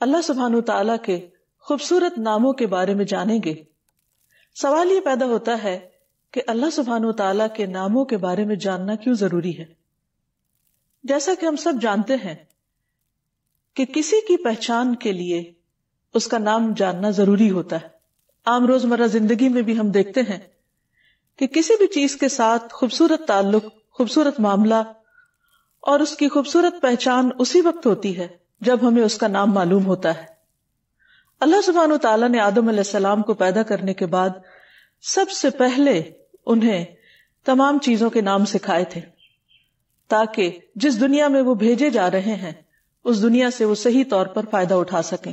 اللہ سبحانہ تعالیٰ کے خوبصورت ناموں کے بارے میں جانیں گے، سوال یہ پیدا ہوتا ہے کہ اللہ سبحانہ تعالیٰ کے ناموں کے بارے میں جاننا کیوں ضروری ہے؟ جیسا کہ ہم سب جانتے ہیں کہ کسی کی پہچان کے لیے اس کا نام جاننا ضروری ہوتا ہے. عام روزمرہ زندگی میں بھی ہم دیکھتے ہیں کہ کسی بھی چیز کے ساتھ خوبصورت تعلق، خوبصورت معاملہ اور اس کی خوبصورت پہچان اسی وقت ہوتی ہے جب ہمیں اس کا نام معلوم ہوتا ہے. اللہ سبحانہ تعالیٰ نے آدم علیہ السلام کو پیدا کرنے کے بعد سب سے پہلے انہیں تمام چیزوں کے نام سکھائے تھے تاکہ جس دنیا میں وہ بھیجے جا رہے ہیں اس دنیا سے وہ صحیح طور پر فائدہ اٹھا سکیں.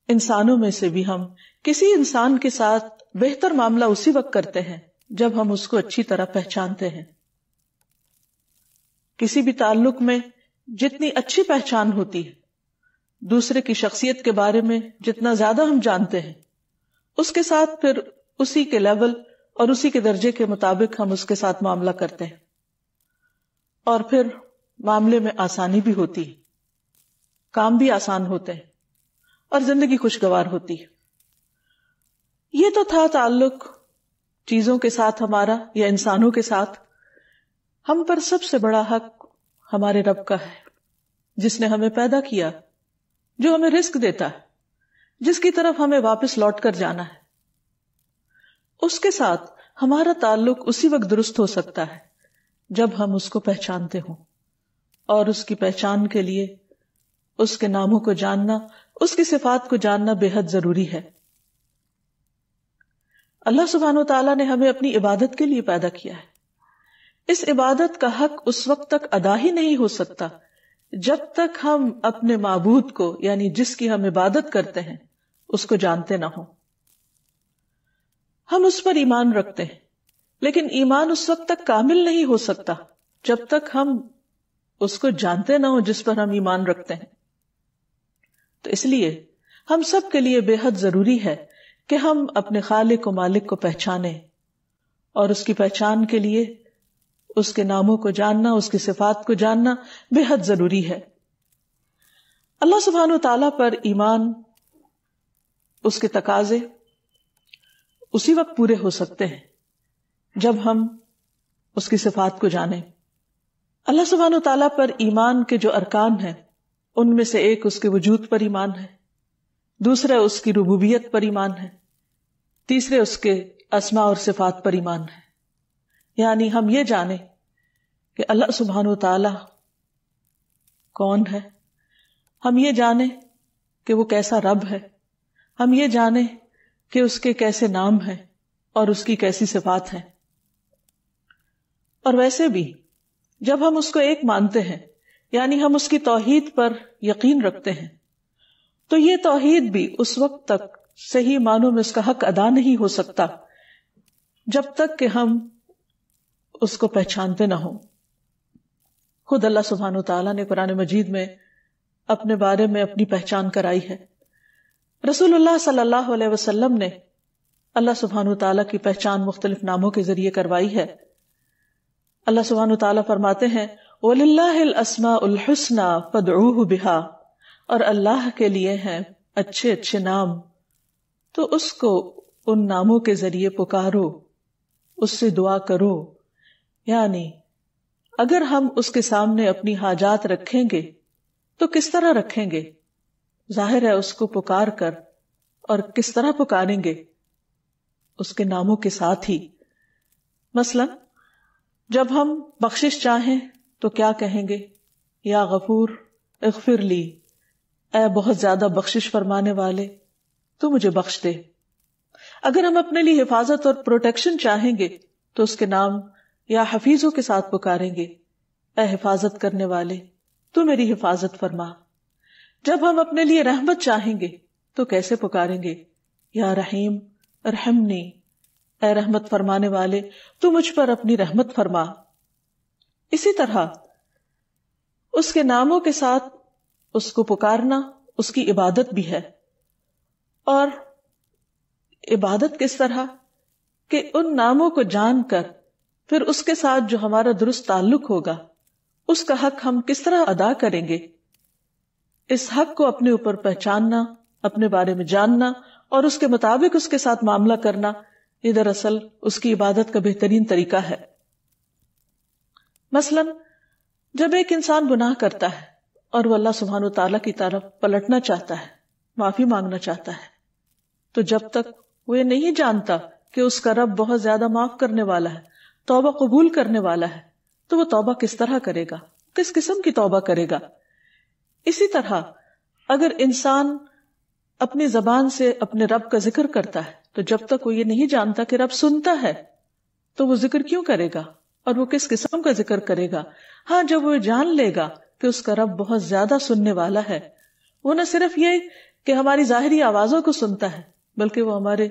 انسانوں میں سے بھی ہم کسی انسان کے ساتھ بہتر معاملہ اسی وقت کرتے ہیں جب ہم اس کو اچھی طرح پہچانتے ہیں. کسی بھی تعلق میں جتنی اچھی پہچان ہوتی ہے، دوسرے کی شخصیت کے بارے میں جتنا زیادہ ہم جانتے ہیں، اس کے ساتھ پھر اسی کے لیول اور اسی کے درجے کے مطابق ہم اس کے ساتھ معاملہ کرتے ہیں، اور پھر معاملے میں آسانی بھی ہوتی ہے، کام بھی آسان ہوتے ہیں اور زندگی خوشگوار ہوتی ہے. یہ تو تھا تعلق چیزوں کے ساتھ ہمارا یا انسانوں کے ساتھ. ہم پر سب سے بڑا حق ہمارے رب کا ہے، جس نے ہمیں پیدا کیا، جو ہمیں رزق دیتا ہے، جس کی طرف ہمیں واپس لوٹ کر جانا ہے. اس کے ساتھ ہمارا تعلق اسی وقت درست ہو سکتا ہے جب ہم اس کو پہچانتے ہوں، اور اس کی پہچان کے لیے اس کے ناموں کو جاننا، اس کی صفات کو جاننا بے حد ضروری ہے. اللہ سبحانہ وتعالیٰ نے ہمیں اپنی عبادت کے لیے پیدا کیا ہے. اس عبادت کا حق اس وقت تک ادا ہی نہیں ہو سکتا جب تک ہم اپنے معبود کو، یعنی جس کی ہم عبادت کرتے ہیں، اس کو جانتے نہ ہوں. ہم اس پر ایمان رکھتے ہیں، لیکن ایمان اس وقت تک کامل نہیں ہو سکتا جب تک ہم اس کو جانتے نہ ہوں جس پر ہم ایمان رکھتے ہیں. تو اس لیے ہم سب کے لیے بے حد ضروری ہے کہ ہم اپنے خالق و مالک کو پہچانیں، اور اس کی پہچان کے لیے اس کے ناموں کو جاننا، اس کی صفات کو جاننا بے حد ضروری ہے. اللہ سبحانہ وتعالیٰ پر ایمان، اس کے تقاضے اسی وقت پورے ہو سکتے ہیں جب ہم اس کی صفات کو جانیں. اللہ سبحانہ وتعالیٰ پر ایمان کے جو ارکان ہیں ان میں سے ایک اس کے وجود پر ایمان ہے، دوسرا اس کی ربوبیت پر ایمان ہے، تیسرے اس کے اسماء اور صفات پر ایمان ہے. یعنی ہم یہ جانیں کہ اللہ سبحانہ وتعالی کون ہے، ہم یہ جانیں کہ وہ کیسا رب ہے، ہم یہ جانیں کہ اس کے کیسے نام ہیں اور اس کی کیسی صفات ہیں. اور ویسے بھی جب ہم اس کو ایک مانتے ہیں، یعنی ہم اس کی توحید پر یقین رکھتے ہیں، تو یہ توحید بھی اس وقت تک صحیح معنوں میں اس کا حق ادا نہیں ہو سکتا جب تک کہ ہم اس کو پہچانتے نہ ہوں. خود اللہ سبحانہ وتعالیٰ نے قرآن مجید میں اپنے بارے میں اپنی پہچان کرائی ہے. رسول اللہ صلی اللہ علیہ وسلم نے اللہ سبحانہ وتعالیٰ کی پہچان مختلف ناموں کے ذریعے کروائی ہے. اللہ سبحانہ وتعالیٰ فرماتے ہیں وَلِلَّهِ الْأَسْمَاءُ الْحُسْنَى فَادْعُوهُ بِهَا، اور اللہ کے لیے ہیں اچھے اچھے نام، تو اس کو ان ناموں کے ذریعے پکارو، اس سے دعا کرو. یعنی اگر ہم اس کے سامنے اپنی حاجات رکھیں گے تو کس طرح رکھیں گے؟ ظاہر ہے اس کو پکار کر، اور کس طرح پکاریں گے؟ اس کے ناموں کے ساتھ ہی. مثلا جب ہم بخشش چاہیں تو کیا کہیں گے؟ یا غفور اغفر لی، اے بہت زیادہ بخشش فرمانے والے تو مجھے بخش دے. اگر ہم اپنے لیے حفاظت اور پروٹیکشن چاہیں گے تو اس کے نام یا حفیظوں کے ساتھ پکاریں گے، اے حفاظت کرنے والے تو میری حفاظت فرما. جب ہم اپنے لیے رحمت چاہیں گے تو کیسے پکاریں گے؟ یا رحیم ارحمنی، اے رحمت فرمانے والے تو مجھ پر اپنی رحمت فرما. اسی طرح اس کے ناموں کے ساتھ اس کو پکارنا اس کی عبادت بھی ہے. اور عبادت کس طرح کہ ان ناموں کو جان کر پھر اس کے ساتھ جو ہمارا درست تعلق ہوگا اس کا حق ہم کس طرح ادا کریں گے. اس حق کو اپنے اوپر پہچاننا، اپنے بارے میں جاننا اور اس کے مطابق اس کے ساتھ معاملہ کرنا، یہ دراصل اس کی عبادت کا بہترین طریقہ ہے۔ مثلا جب ایک انسان گناہ کرتا ہے اور وہ اللہ سبحانہ و تعالیٰ کی طرف پلٹنا چاہتا ہے، معافی مانگنا چاہتا ہے، تو جب تک وہ یہ نہیں جانتا کہ اس کا رب بہت زیادہ معاف کرنے والا ہے، توبہ قبول کرنے والا ہے، تو وہ توبہ کس طرح کرے گا، کس قسم کی توبہ کرے گا؟ اسی طرح اگر انسان اپنی زبان سے اپنے رب کا ذکر کرتا ہے، تو جب تک وہ یہ نہیں جانتا کہ رب سنتا ہے تو وہ ذکر کیوں کرے گا اور وہ کس قسم کا ذکر کرے گا؟ ہاں، جب وہ جان لے گا کہ اس کا رب بہت زیادہ سننے والا ہے، وہ نہ صرف یہ کہ ہماری ظاہری آوازوں کو سنتا ہے بلکہ وہ ہمارے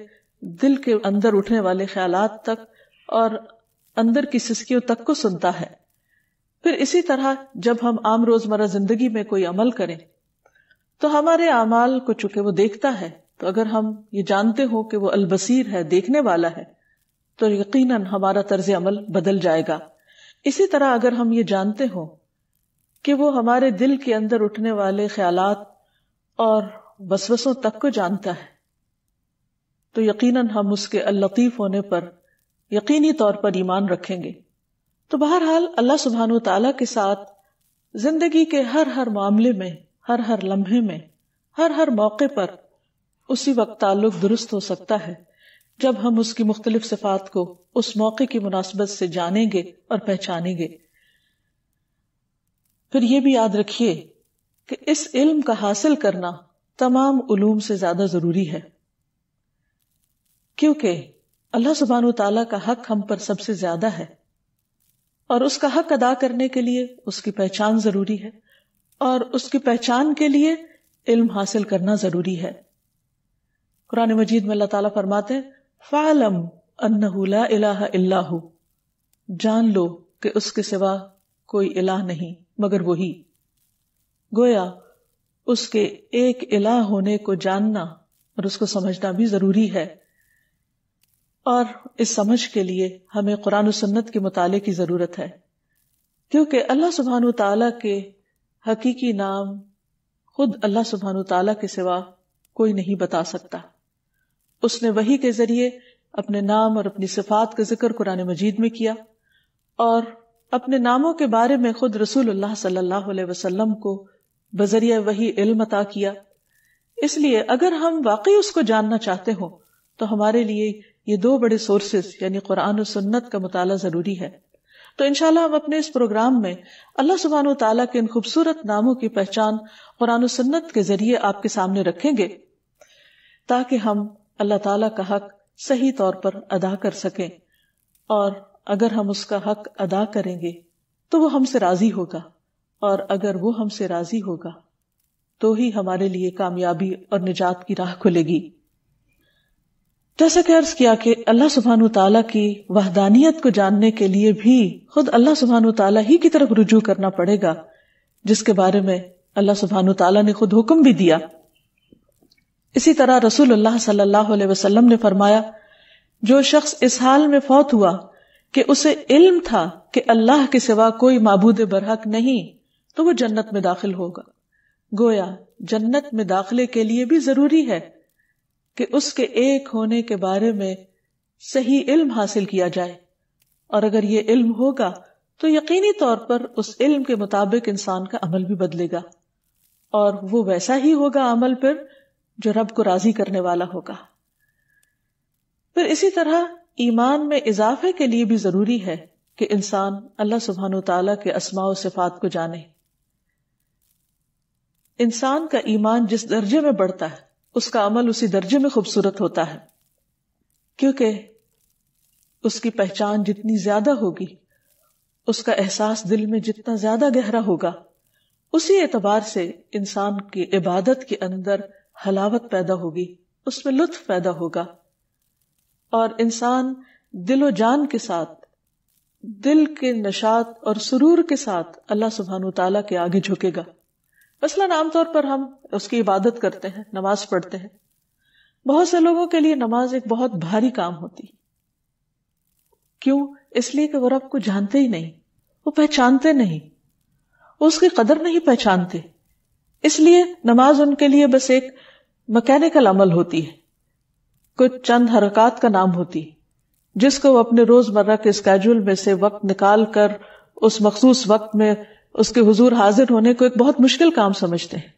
دل کے اندر اٹھنے والے خیالات تک اور اندر کی سسکیوں تک کو سنتا ہے۔ پھر اسی طرح جب ہم عام روزمرہ زندگی میں کوئی عمل کریں تو ہمارے اعمال کو چونکہ وہ دیکھتا ہے، تو اگر ہم یہ جانتے ہو کہ وہ البصیر ہے، دیکھنے والا ہے، تو یقیناً ہمارا طرز عمل بدل جائے گا۔ اسی طرح اگر ہم یہ جانتے ہوں کہ وہ ہمارے دل کے اندر اٹھنے والے خیالات اور وسوسوں تک کو جانتا ہے، تو یقیناً ہم اس کے اللطیف ہونے پر یقینی طور پر ایمان رکھیں گے۔ تو بہرحال اللہ سبحانہ و تعالیٰ کے ساتھ زندگی کے ہر معاملے میں، ہر لمحے میں، ہر موقع پر اسی وقت تعلق درست ہو سکتا ہے جب ہم اس کی مختلف صفات کو اس موقع کی مناسبت سے جانیں گے اور پہچانیں گے۔ پھر یہ بھی یاد رکھیے کہ اس علم کا حاصل کرنا تمام علوم سے زیادہ ضروری ہے، کیونکہ اللہ سبحانہ وتعالیٰ کا حق ہم پر سب سے زیادہ ہے، اور اس کا حق ادا کرنے کے لیے اس کی پہچان ضروری ہے، اور اس کی پہچان کے لیے علم حاصل کرنا ضروری ہے۔ قرآن مجید میں اللہ تعالیٰ فرماتے ہیں فَعْلَمْ أَنَّهُ لَا إِلَهَ إِلَّا هُوَ، جان لو کہ اس کے سوا کوئی الہ نہیں مگر وہی۔ گویا اس کے ایک الہ ہونے کو جاننا اور اس کو سمجھنا بھی ضروری ہے، اور اس سمجھ کے لیے ہمیں قرآن و سنت کے مطالعے کی ضرورت ہے، کیونکہ اللہ سبحانہ وتعالیٰ کے حقیقی نام خود اللہ سبحانہ وتعالیٰ کے سوا کوئی نہیں بتا سکتا۔ اس نے وحی کے ذریعے اپنے نام اور اپنی صفات کا ذکر قرآن مجید میں کیا، اور اپنے ناموں کے بارے میں خود رسول اللہ صلی اللہ علیہ وسلم کو بذریعہ وحی علم عطا کیا۔ اس لیے اگر ہم واقعی اس کو جاننا چاہتے ہوں تو ہمارے لیے یہ دو بڑے سورسز یعنی قرآن و سنت کا مطالعہ ضروری ہے۔ تو انشاءاللہ ہم اپنے اس پروگرام میں اللہ سبحانہ وتعالیٰ کے ان خوبصورت ناموں کی پہچان قرآن و سنت کے ذریعے آپ کے سامنے رکھیں گے، تاکہ ہم اللہ تعالیٰ کا حق صحیح طور پر ادا کر سکیں، اور اگر ہم اس کا حق ادا کریں گے تو وہ ہم سے راضی ہوگا، اور اگر وہ ہم سے راضی ہوگا تو ہی ہمارے لیے کامیابی اور نجات کی راہ کھلے گی۔ جیسا کہ عرض کیا کہ اللہ سبحانہ وتعالیٰ کی وحدانیت کو جاننے کے لیے بھی خود اللہ سبحانہ وتعالیٰ ہی کی طرف رجوع کرنا پڑے گا، جس کے بارے میں اللہ سبحانہ وتعالیٰ نے خود حکم بھی دیا۔ اسی طرح رسول اللہ صلی اللہ علیہ وسلم نے فرمایا، جو شخص اس حال میں فوت ہوا کہ اسے علم تھا کہ اللہ کے سوا کوئی معبود برحق نہیں، تو وہ جنت میں داخل ہوگا۔ گویا جنت میں داخلے کے لیے بھی ضروری ہے کہ اس کے ایک ہونے کے بارے میں صحیح علم حاصل کیا جائے، اور اگر یہ علم ہوگا تو یقینی طور پر اس علم کے مطابق انسان کا عمل بھی بدلے گا، اور وہ ویسا ہی ہوگا عمل پھر جو رب کو راضی کرنے والا ہوگا۔ پھر اسی طرح ایمان میں اضافے کے لیے بھی ضروری ہے کہ انسان اللہ سبحانہ وتعالیٰ کے اسماء و صفات کو جانے۔ انسان کا ایمان جس درجے میں بڑھتا ہے اس کا عمل اسی درجے میں خوبصورت ہوتا ہے، کیونکہ اس کی پہچان جتنی زیادہ ہوگی، اس کا احساس دل میں جتنا زیادہ گہرا ہوگا، اسی اعتبار سے انسان کی عبادت کے اندر حلاوت پیدا ہوگی، اس میں لطف پیدا ہوگا، اور انسان دل و جان کے ساتھ، دل کے نشاط اور سرور کے ساتھ اللہ سبحانہ وتعالیٰ کے آگے جھکے گا۔ مثلاً عام طور پر ہم اس کی عبادت کرتے ہیں، نماز پڑھتے ہیں، بہت سے لوگوں کے لیے نماز ایک بہت بھاری کام ہوتی۔ کیوں؟ اس لیے کہ وہ رب کو جانتے ہی نہیں، وہ پہچانتے نہیں، وہ اس کی قدر نہیں پہچانتے، اس لیے نماز ان کے لیے بس ایک مکینیکل عمل ہوتی ہے، کچھ چند حرکات کا نام ہوتی ہے، جس کو وہ اپنے روز مرہ کے اسکیجول میں سے وقت نکال کر اس مخصوص وقت میں اس کے حضور حاضر ہونے کو ایک بہت مشکل کام سمجھتے ہیں۔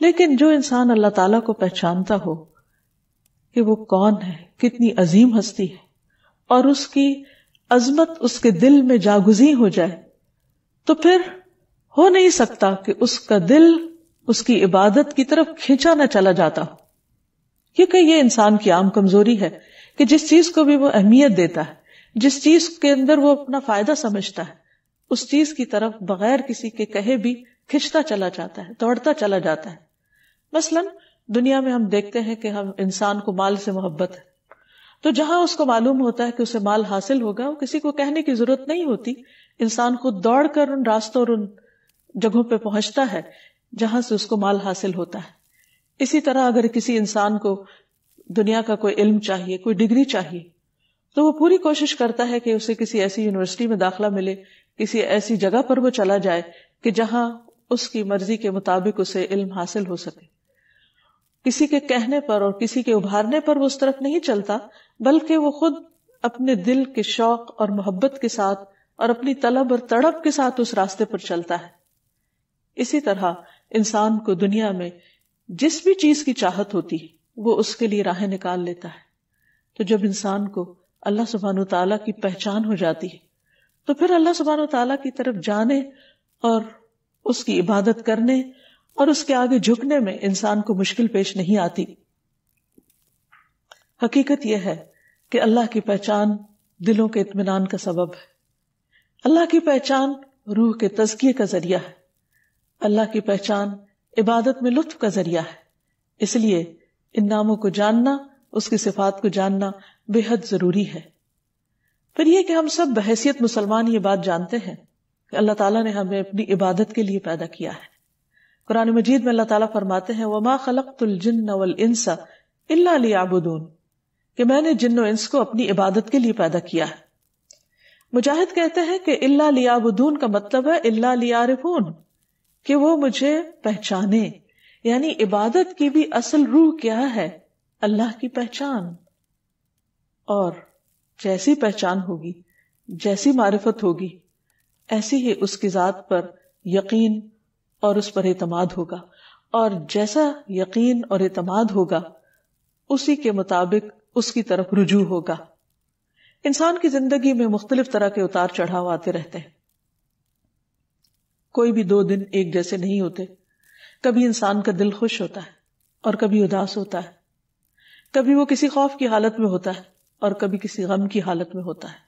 لیکن جو انسان اللہ تعالیٰ کو پہچانتا ہو کہ وہ کون ہے، کتنی عظیم ہستی ہے، اور اس کی عظمت اس کے دل میں جاگزیں ہو جائے، تو پھر ہو نہیں سکتا کہ اس کا دل اس کی عبادت کی طرف کھینچا نہ چلا جاتا ہو، کیونکہ یہ انسان کی عام کمزوری ہے کہ جس چیز کو بھی وہ اہمیت دیتا ہے، جس چیز کے اندر وہ اپنا فائدہ سمجھتا ہے، اس چیز کی طرف بغیر کسی کے کہے بھی کھنچتا چلا جاتا ہے، دوڑتا چلا جاتا ہے۔ مثلاً دنیا میں ہم دیکھتے ہیں کہ ہم انسان کو مال سے محبت ہے، تو جہاں اس کو معلوم ہوتا ہے کہ اسے مال حاصل ہوگا، وہ کسی کو کہنے کی ضرورت نہیں ہوتی، انسان خود دوڑ کر ان راستوں اور ان جگہوں پہ پہنچتا ہے جہاں سے اس کو مال حاصل ہوتا ہے۔ اسی طرح اگر کسی انسان کو دنیا کا کوئی علم چاہیے، کوئی ڈگری چاہیے، تو وہ پوری کوشش کرتا ہے کہ اسے کسی ایسی یونیورسٹی میں داخلہ ملے، کسی ایسی جگہ پر وہ چلا جائے کہ جہاں اس کی مرضی کے مطابق اسے علم حاصل ہو سکے۔ کسی کے کہنے پر اور کسی کے ابھارنے پر وہ اس طرف نہیں چلتا، بلکہ وہ خود اپنے دل کے شوق اور محبت کے ساتھ اور اپنی طلب اور تڑپ کے ساتھ اس راستے پر چلتا ہے۔ اسی طرح انسان کو دنیا میں جس بھی چیز کی چاہت ہوتی ہے وہ اس کے لیے راہیں نکال لیتا ہے۔ تو جب انسان کو اللہ سبحانہ و تعالیٰ کی پہچان ہو جاتی ہے تو پھر اللہ سبحانہ و تعالیٰ کی طرف جانے اور اس کی عبادت کرنے اور اس کے آگے جھکنے میں انسان کو مشکل پیش نہیں آتی۔ حقیقت یہ ہے کہ اللہ کی پہچان دلوں کے اطمینان کا سبب ہے، اللہ کی پہچان روح کے تزکیے کا ذریعہ ہے، اللہ کی پہچان عبادت میں لطف کا ذریعہ ہے۔ اس لیے ان ناموں کو جاننا، اس کی صفات کو جاننا بے حد ضروری ہے۔ پھر یہ کہ ہم سب بحیثیت مسلمان یہ بات جانتے ہیں کہ اللہ تعالیٰ نے ہمیں اپنی عبادت کے لیے پیدا کیا ہے۔ قرآن مجید میں اللہ تعالیٰ فرماتے ہیں وَمَا خَلَقْتُ الْجِنَّ وَالْإِنسَ إِلَّا لِيَعْبُدُونَ، کہ میں نے جن و انس کو اپنی عبادت کے لیے پیدا کیا ہے۔ مجاہد کہتے ہیں کہ إِلَّا لِيَعْبُدُونَ کا مطلب ہے إِلَّا لِيَعْرِفُونَ، کہ وہ مجھے پہچانے، یعنی عبادت کی بھی اصل روح کیا ہے؟ اللہ کی پہچان۔ اور جیسی پہچان ہوگی، جیسی معرفت ہوگی، ایسی ہی اس کی ذات پر یقین اور اس پر اعتماد ہوگا، اور جیسا یقین اور اعتماد ہوگا اسی کے مطابق اس کی طرف رجوع ہوگا۔ انسان کی زندگی میں مختلف طرح کے اتار چڑھاؤ آتے رہتے ہیں، کوئی بھی 2 دن ایک جیسے نہیں ہوتے۔ کبھی انسان کا دل خوش ہوتا ہے اور کبھی اداس ہوتا ہے، کبھی وہ کسی خوف کی حالت میں ہوتا ہے اور کبھی کسی غم کی حالت میں ہوتا ہے۔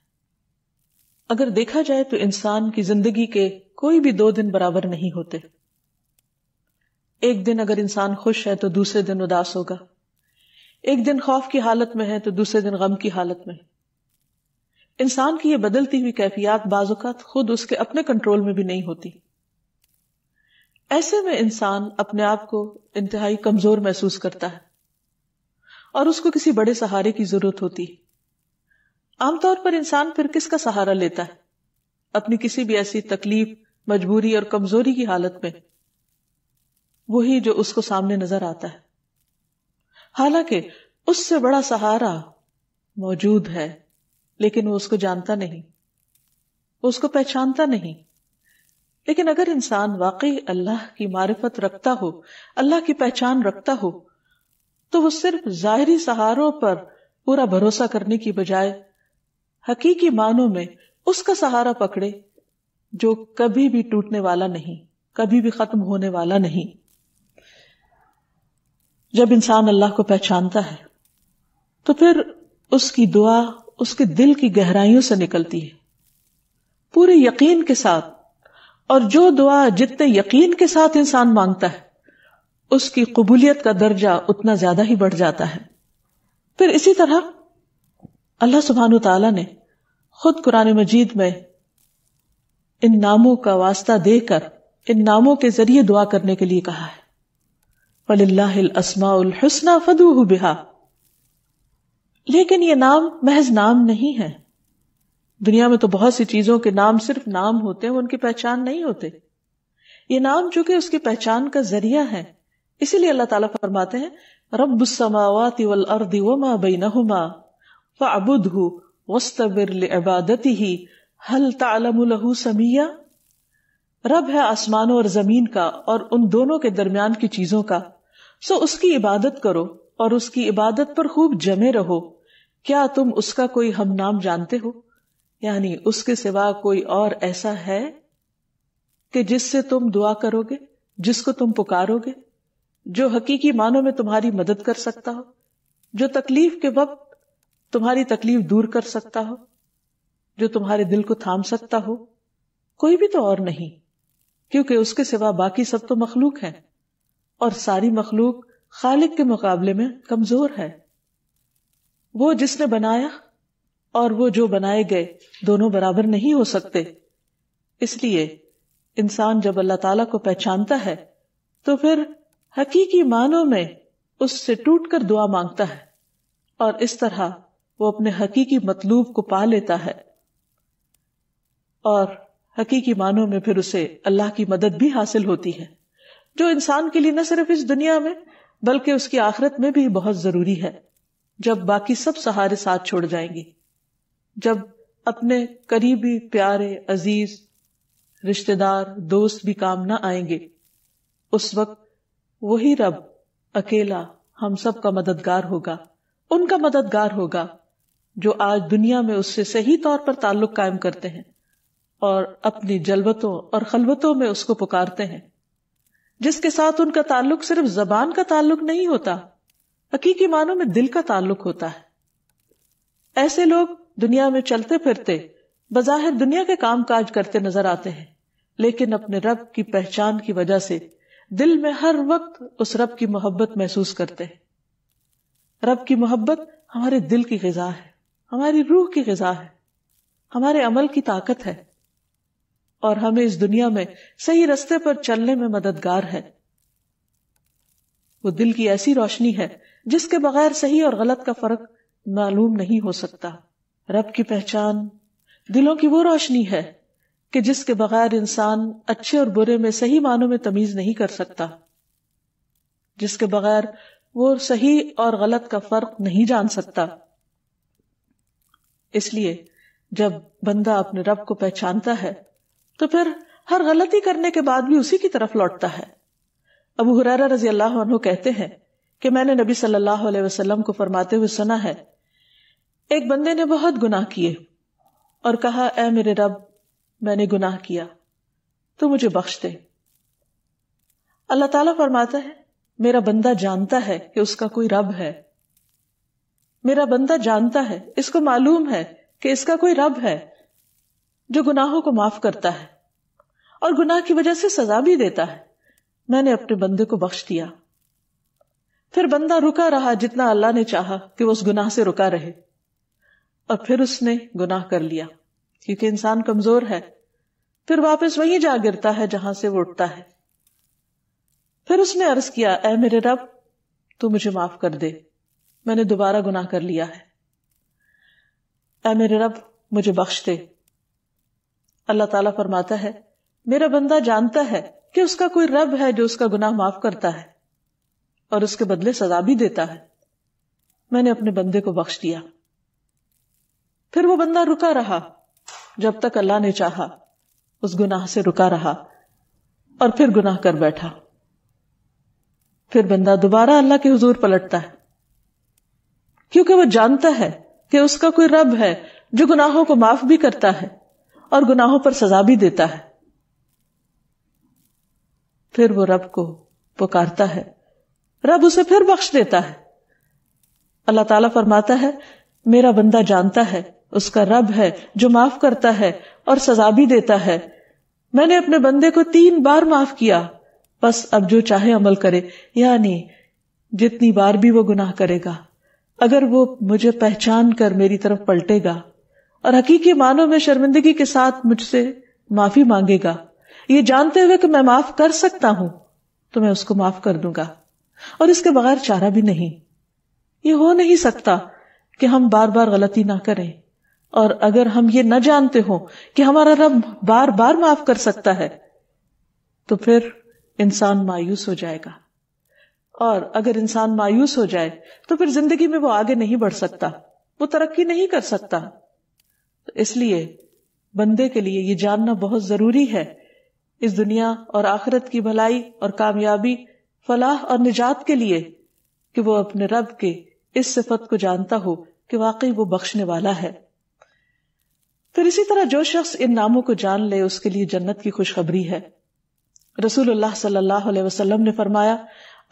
اگر دیکھا جائے تو انسان کی زندگی کے کوئی بھی 2 دن برابر نہیں ہوتے۔ ایک دن اگر انسان خوش ہے تو دوسرے دن اداس ہوگا، ایک دن خوف کی حالت میں ہے تو دوسرے دن غم کی حالت میں۔ انسان کی یہ بدلتی ہوئی کیفیات بعض اوقات خود اس کے اپنے کنٹرول میں بھی نہیں ہوتی۔ ایسے میں انسان اپنے آپ کو انتہائی کمزور محسوس کرتا ہے اور اس کو کسی بڑے سہارے کی ضرورت ہوتی ہے۔ عام طور پر انسان پھر کس کا سہارا لیتا ہے؟ اپنی کسی بھی ایسی تکلیف، مجبوری اور کمزوری کی حالت میں وہی جو اس کو سامنے نظر آتا ہے، حالانکہ اس سے بڑا سہارا موجود ہے، لیکن وہ اس کو جانتا نہیں، وہ اس کو پہچانتا نہیں۔ لیکن اگر انسان واقعی اللہ کی معرفت رکھتا ہو، اللہ کی پہچان رکھتا ہو، تو وہ صرف ظاہری سہاروں پر پورا بھروسہ کرنے کی بجائے حقیقی معنوں میں اس کا سہارا پکڑے جو کبھی بھی ٹوٹنے والا نہیں، کبھی بھی ختم ہونے والا نہیں۔ جب انسان اللہ کو پہچانتا ہے تو پھر اس کی دعا اس کے دل کی گہرائیوں سے نکلتی ہے، پورے یقین کے ساتھ، اور جو دعا جتنے یقین کے ساتھ انسان مانگتا ہے اس کی قبولیت کا درجہ اتنا زیادہ ہی بڑھ جاتا ہے۔ پھر اسی طرح اللہ سبحانہ تعالیٰ نے خود قرآن مجید میں ان ناموں کا واسطہ دے کر ان ناموں کے ذریعے دعا کرنے کے لیے کہا ہے وَلِلَّهِ الْأَسْمَاءُ الْحُسْنَى فَادْعُوهُ بِهَا۔ لیکن یہ نام محض نام نہیں ہے۔ دنیا میں تو بہت سی چیزوں کے نام صرف نام ہوتے ہیں، ان کی پہچان نہیں ہوتے۔ یہ نام چونکہ اس کی پہچان کا ذریعہ ہے، اسی لیے اللہ تعالیٰ فرماتے ہیں رب السماوات والارض وما بینہما فاعبدہ واستبر لعبادتہ هل تعلم له سمیہ. رب ہے آسمانوں اور زمین کا اور ان دونوں کے درمیان کی چیزوں کا، سو اس کی عبادت کرو اور اس کی عبادت پر خوب جمے رہو. کیا تم اس کا کوئی ہم نام جانتے ہو؟ یعنی اس کے سوا کوئی اور ایسا ہے کہ جس سے تم دعا کرو گے، جس کو تم پکارو گے، جو حقیقی معنوں میں تمہاری مدد کر سکتا ہو، جو تکلیف کے وقت تمہاری تکلیف دور کر سکتا ہو، جو تمہارے دل کو تھام سکتا ہو؟ کوئی بھی تو اور نہیں، کیونکہ اس کے سوا باقی سب تو مخلوق ہیں، اور ساری مخلوق خالق کے مقابلے میں کمزور ہے. وہ جس نے بنایا اور وہ جو بنائے گئے دونوں برابر نہیں ہو سکتے. اس لیے انسان جب اللہ تعالیٰ کو پہچانتا ہے تو پھر حقیقی معنوں میں اس سے ٹوٹ کر دعا مانگتا ہے، اور اس طرح وہ اپنے حقیقی مطلوب کو پا لیتا ہے، اور حقیقی معنوں میں پھر اسے اللہ کی مدد بھی حاصل ہوتی ہے، جو انسان کے لیے نہ صرف اس دنیا میں بلکہ اس کی آخرت میں بھی بہت ضروری ہے، جب باقی سب سہارے ساتھ چھوڑ جائیں گے، جب اپنے قریبی پیارے عزیز رشتہ دار دوست بھی کام نہ آئیں گے، اس وقت وہی رب اکیلا ہم سب کا مددگار ہوگا، ان کا مددگار ہوگا جو آج دنیا میں اس سے صحیح طور پر تعلق قائم کرتے ہیں اور اپنی جلوتوں اور خلوتوں میں اس کو پکارتے ہیں، جس کے ساتھ ان کا تعلق صرف زبان کا تعلق نہیں ہوتا، حقیقی معنوں میں دل کا تعلق ہوتا ہے. ایسے لوگ دنیا میں چلتے پھرتے بظاہر دنیا کے کام کاج کرتے نظر آتے ہیں، لیکن اپنے رب کی پہچان کی وجہ سے دل میں ہر وقت اس رب کی محبت محسوس کرتے ہیں. رب کی محبت ہمارے دل کی غذا ہے، ہماری روح کی غذا ہے، ہمارے عمل کی طاقت ہے، اور ہمیں اس دنیا میں صحیح رستے پر چلنے میں مددگار ہے. وہ دل کی ایسی روشنی ہے جس کے بغیر صحیح اور غلط کا فرق معلوم نہیں ہو سکتا. رب کی پہچان دلوں کی وہ روشنی ہے کہ جس کے بغیر انسان اچھے اور برے میں صحیح معنوں میں تمیز نہیں کر سکتا، جس کے بغیر وہ صحیح اور غلط کا فرق نہیں جان سکتا. اس لیے جب بندہ اپنے رب کو پہچانتا ہے تو پھر ہر غلطی کرنے کے بعد بھی اسی کی طرف لوٹتا ہے. ابو ہریرہ رضی اللہ عنہ کہتے ہیں کہ میں نے نبی صلی اللہ علیہ وسلم کو فرماتے ہوئے سنا ہے، ایک بندے نے بہت گناہ کیے اور کہا، اے میرے رب، میں نے گناہ کیا، تو مجھے بخش دے. اللہ تعالیٰ فرماتا ہے، میرا بندہ جانتا ہے کہ اس کا کوئی رب ہے، میرا بندہ جانتا ہے، اس کو معلوم ہے کہ اس کا کوئی رب ہے جو گناہوں کو معاف کرتا ہے اور گناہ کی وجہ سے سزا بھی دیتا ہے. میں نے اپنے بندے کو بخش دیا. پھر بندہ رکا رہا جتنا اللہ نے چاہا کہ وہ اس گناہ سے رکا رہے، اور پھر اس نے گناہ کر لیا، کیونکہ انسان کمزور ہے، پھر واپس وہیں جا گرتا ہے جہاں سے وہ اٹھتا ہے. پھر اس نے عرض کیا، اے میرے رب، تو مجھے معاف کر دے، میں نے دوبارہ گناہ کر لیا ہے، اے میرے رب مجھے بخش دے. اللہ تعالیٰ فرماتا ہے، میرا بندہ جانتا ہے کہ اس کا کوئی رب ہے جو اس کا گناہ معاف کرتا ہے اور اس کے بدلے سزا بھی دیتا ہے. میں نے اپنے بندے کو بخش دیا. پھر وہ بندہ رکا رہا جب تک اللہ نے چاہا، اس گناہ سے رکا رہا اور پھر گناہ کر بیٹھا. پھر بندہ دوبارہ اللہ کے حضور پلٹتا ہے، کیونکہ وہ جانتا ہے کہ اس کا کوئی رب ہے جو گناہوں کو معاف بھی کرتا ہے اور گناہوں پر سزا بھی دیتا ہے. پھر وہ رب کو پکارتا ہے، رب اسے پھر بخش دیتا ہے. اللہ تعالیٰ فرماتا ہے، میرا بندہ جانتا ہے اس کا رب ہے جو معاف کرتا ہے اور سزا بھی دیتا ہے. میں نے اپنے بندے کو 3 بار معاف کیا، بس اب جو چاہے عمل کرے. یعنی جتنی بار بھی وہ گناہ کرے گا، اگر وہ مجھے پہچان کر میری طرف پلٹے گا اور حقیقی معنوں میں شرمندگی کے ساتھ مجھ سے معافی مانگے گا، یہ جانتے ہوئے کہ میں معاف کر سکتا ہوں، تو میں اس کو معاف کر دوں گا، اور اس کے بغیر چارہ بھی نہیں. یہ ہو نہیں سکتا کہ ہم بار بار غلطی نہ کریں، اور اگر ہم یہ نہ جانتے ہوں کہ ہمارا رب بار بار معاف کر سکتا ہے، تو پھر انسان مایوس ہو جائے گا، اور اگر انسان مایوس ہو جائے تو پھر زندگی میں وہ آگے نہیں بڑھ سکتا، وہ ترقی نہیں کر سکتا. تو اس لیے بندے کے لیے یہ جاننا بہت ضروری ہے اس دنیا اور آخرت کی بھلائی اور کامیابی، فلاح اور نجات کے لیے، کہ وہ اپنے رب کے اس صفت کو جانتا ہو کہ واقعی وہ بخشنے والا ہے. پھر اسی طرح جو شخص ان ناموں کو جان لے اس کے لیے جنت کی خوشخبری ہے. رسول اللہ صلی اللہ علیہ وسلم نے فرمایا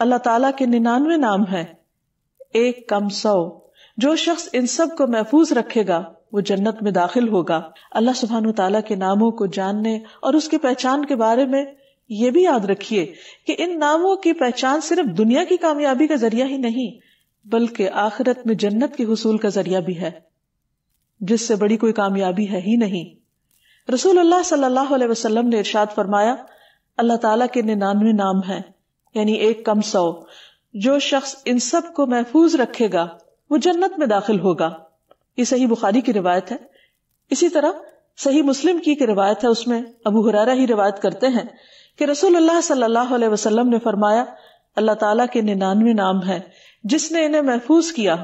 اللہ تعالیٰ کے 99 نام ہیں، ایک کم 100. جو شخص ان سب کو محفوظ رکھے گا وہ جنت میں داخل ہوگا. اللہ سبحانہ وتعالیٰ کے ناموں کو جاننے اور اس کی پہچان کے بارے میں یہ بھی یاد رکھیے کہ ان ناموں کی پہچان صرف دنیا کی کامیابی کا ذریعہ ہی نہیں بلکہ آخرت میں جنت کے حصول کا ذریعہ بھی ہے، جس سے بڑی کوئی کامیابی ہے ہی نہیں. رسول اللہ صلی اللہ علیہ وسلم نے ارشاد فرمایا اللہ تعالیٰ کے 99 نام ہیں، یعنی ایک کم 100. جو شخص ان سب کو محفوظ رکھے گا وہ جنت میں داخل ہوگا. یہ صحیح بخاری کی روایت ہے. اسی طرح صحیح مسلم کی روایت ہے، اس میں ابو ہریرہ ہی روایت کرتے ہیں کہ رسول اللہ صلی اللہ علیہ وسلم نے فرمایا اللہ تعالیٰ کے 99 نام ہیں، جس نے انہیں محفوظ کیا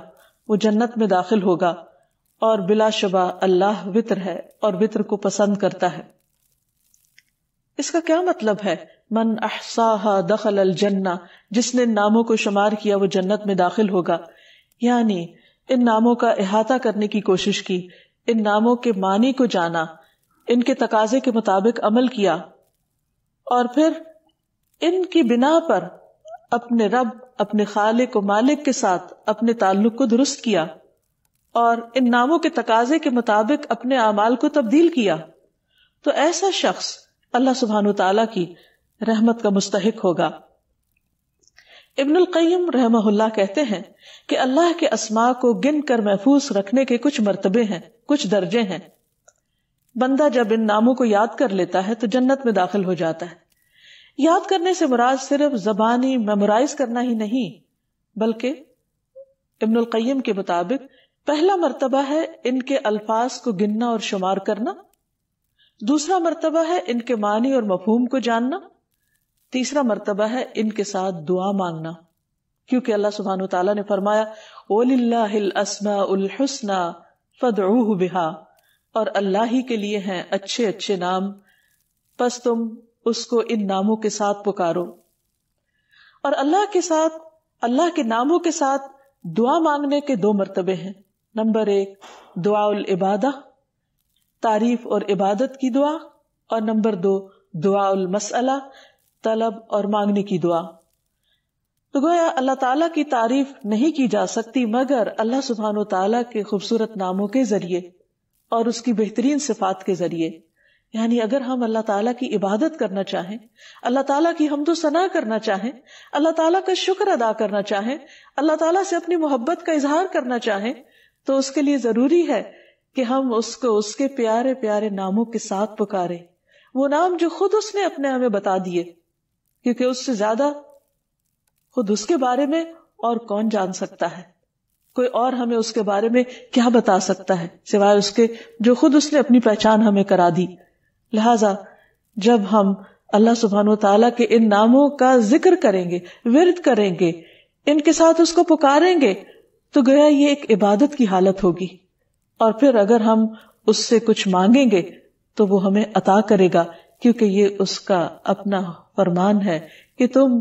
وہ جنت میں داخل ہوگا، اور بلا شبہ اللہ وتر ہے اور وتر کو پسند کرتا ہے. اس کا کیا مطلب ہے؟ من احصاها دخل الجنہ، جس نے ان ناموں کو شمار کیا وہ جنت میں داخل ہوگا. یعنی ان ناموں کا احاطہ کرنے کی کوشش کی، ان ناموں کے معنی کو جانا، ان کے تقاضے کے مطابق عمل کیا، اور پھر ان کی بنا پر اپنے رب، اپنے خالق و مالک کے ساتھ اپنے تعلق کو درست کیا، اور ان ناموں کے تقاضے کے مطابق اپنے اعمال کو تبدیل کیا، تو ایسا شخص اللہ سبحانہ تعالیٰ کی رحمت کا مستحق ہوگا. ابن القیم رحمہ اللہ کہتے ہیں کہ اللہ کے اسماء کو گن کر محفوظ رکھنے کے کچھ مرتبے ہیں، کچھ درجے ہیں. بندہ جب ان ناموں کو یاد کر لیتا ہے تو جنت میں داخل ہو جاتا ہے. یاد کرنے سے مراد صرف زبانی میمورائز کرنا ہی نہیں، بلکہ ابن القیم کے مطابق پہلا مرتبہ ہے ان کے الفاظ کو گننا اور شمار کرنا، دوسرا مرتبہ ہے ان کے معنی اور مفہوم کو جاننا، تیسرا مرتبہ ہے ان کے ساتھ دعا مانگنا، کیونکہ اللہ سبحانہ وتعالیٰ نے فرمایا وَلِلَّهِ الْأَسْمَاءُ الْحُسْنَى فَادْعُوهُ بِهَا، اور اللہ ہی کے لیے ہیں اچھے اچھے نام، پس تم اس کو ان ناموں کے ساتھ پکارو. اور اللہ کے ناموں کے ساتھ دعا مانگنے کے 2 مرتبے ہیں. نمبر 1 دعاء العبادہ، تعریف اور عبادت کی دعا، اور نمبر 2 دعاء المسئلہ، طلب اور مانگنے کی دعا. تو گویا اللہ تعالیٰ کی تعریف نہیں کی جا سکتی مگر اللہ سبحانہ وتعالیٰ کے خوبصورت ناموں کے ذریعے اور اس کی بہترین صفات کے ذریعے. یعنی اگر ہم اللہ تعالیٰ کی عبادت کرنا چاہیں، اللہ تعالیٰ کی حمد و ثنا کرنا چاہیں، اللہ تعالیٰ کا شکر ادا کرنا چاہیں، اللہ تعالیٰ سے اپنی محبت کا اظہار کرنا چاہیں، تو اس کے لیے ضروری ہے کہ ہم اس کو اس کے پیارے پیارے ناموں کے ساتھ پکاریں، وہ نام جو خود اس نے اپنے ہمیں بتا دیے، کیونکہ اس سے زیادہ خود اس کے بارے میں اور کون جان سکتا ہے. کوئی اور ہمیں اس کے بارے میں کیا بتا سکتا ہے سوائے اس کے جو خود اس نے اپنی پہچان ہمیں کرا دی. لہذا جب ہم اللہ سبحانہ وتعالیٰ کے ان ناموں کا ذکر کریں گے، ورد کریں گے، ان کے ساتھ اس کو پکاریں گے، تو گویا یہ ایک عبادت کی حالت ہوگی. اور پھر اگر ہم اس سے کچھ مانگیں گے تو وہ ہمیں عطا کرے گا، کیونکہ یہ اس کا اپنا فرمان ہے کہ تم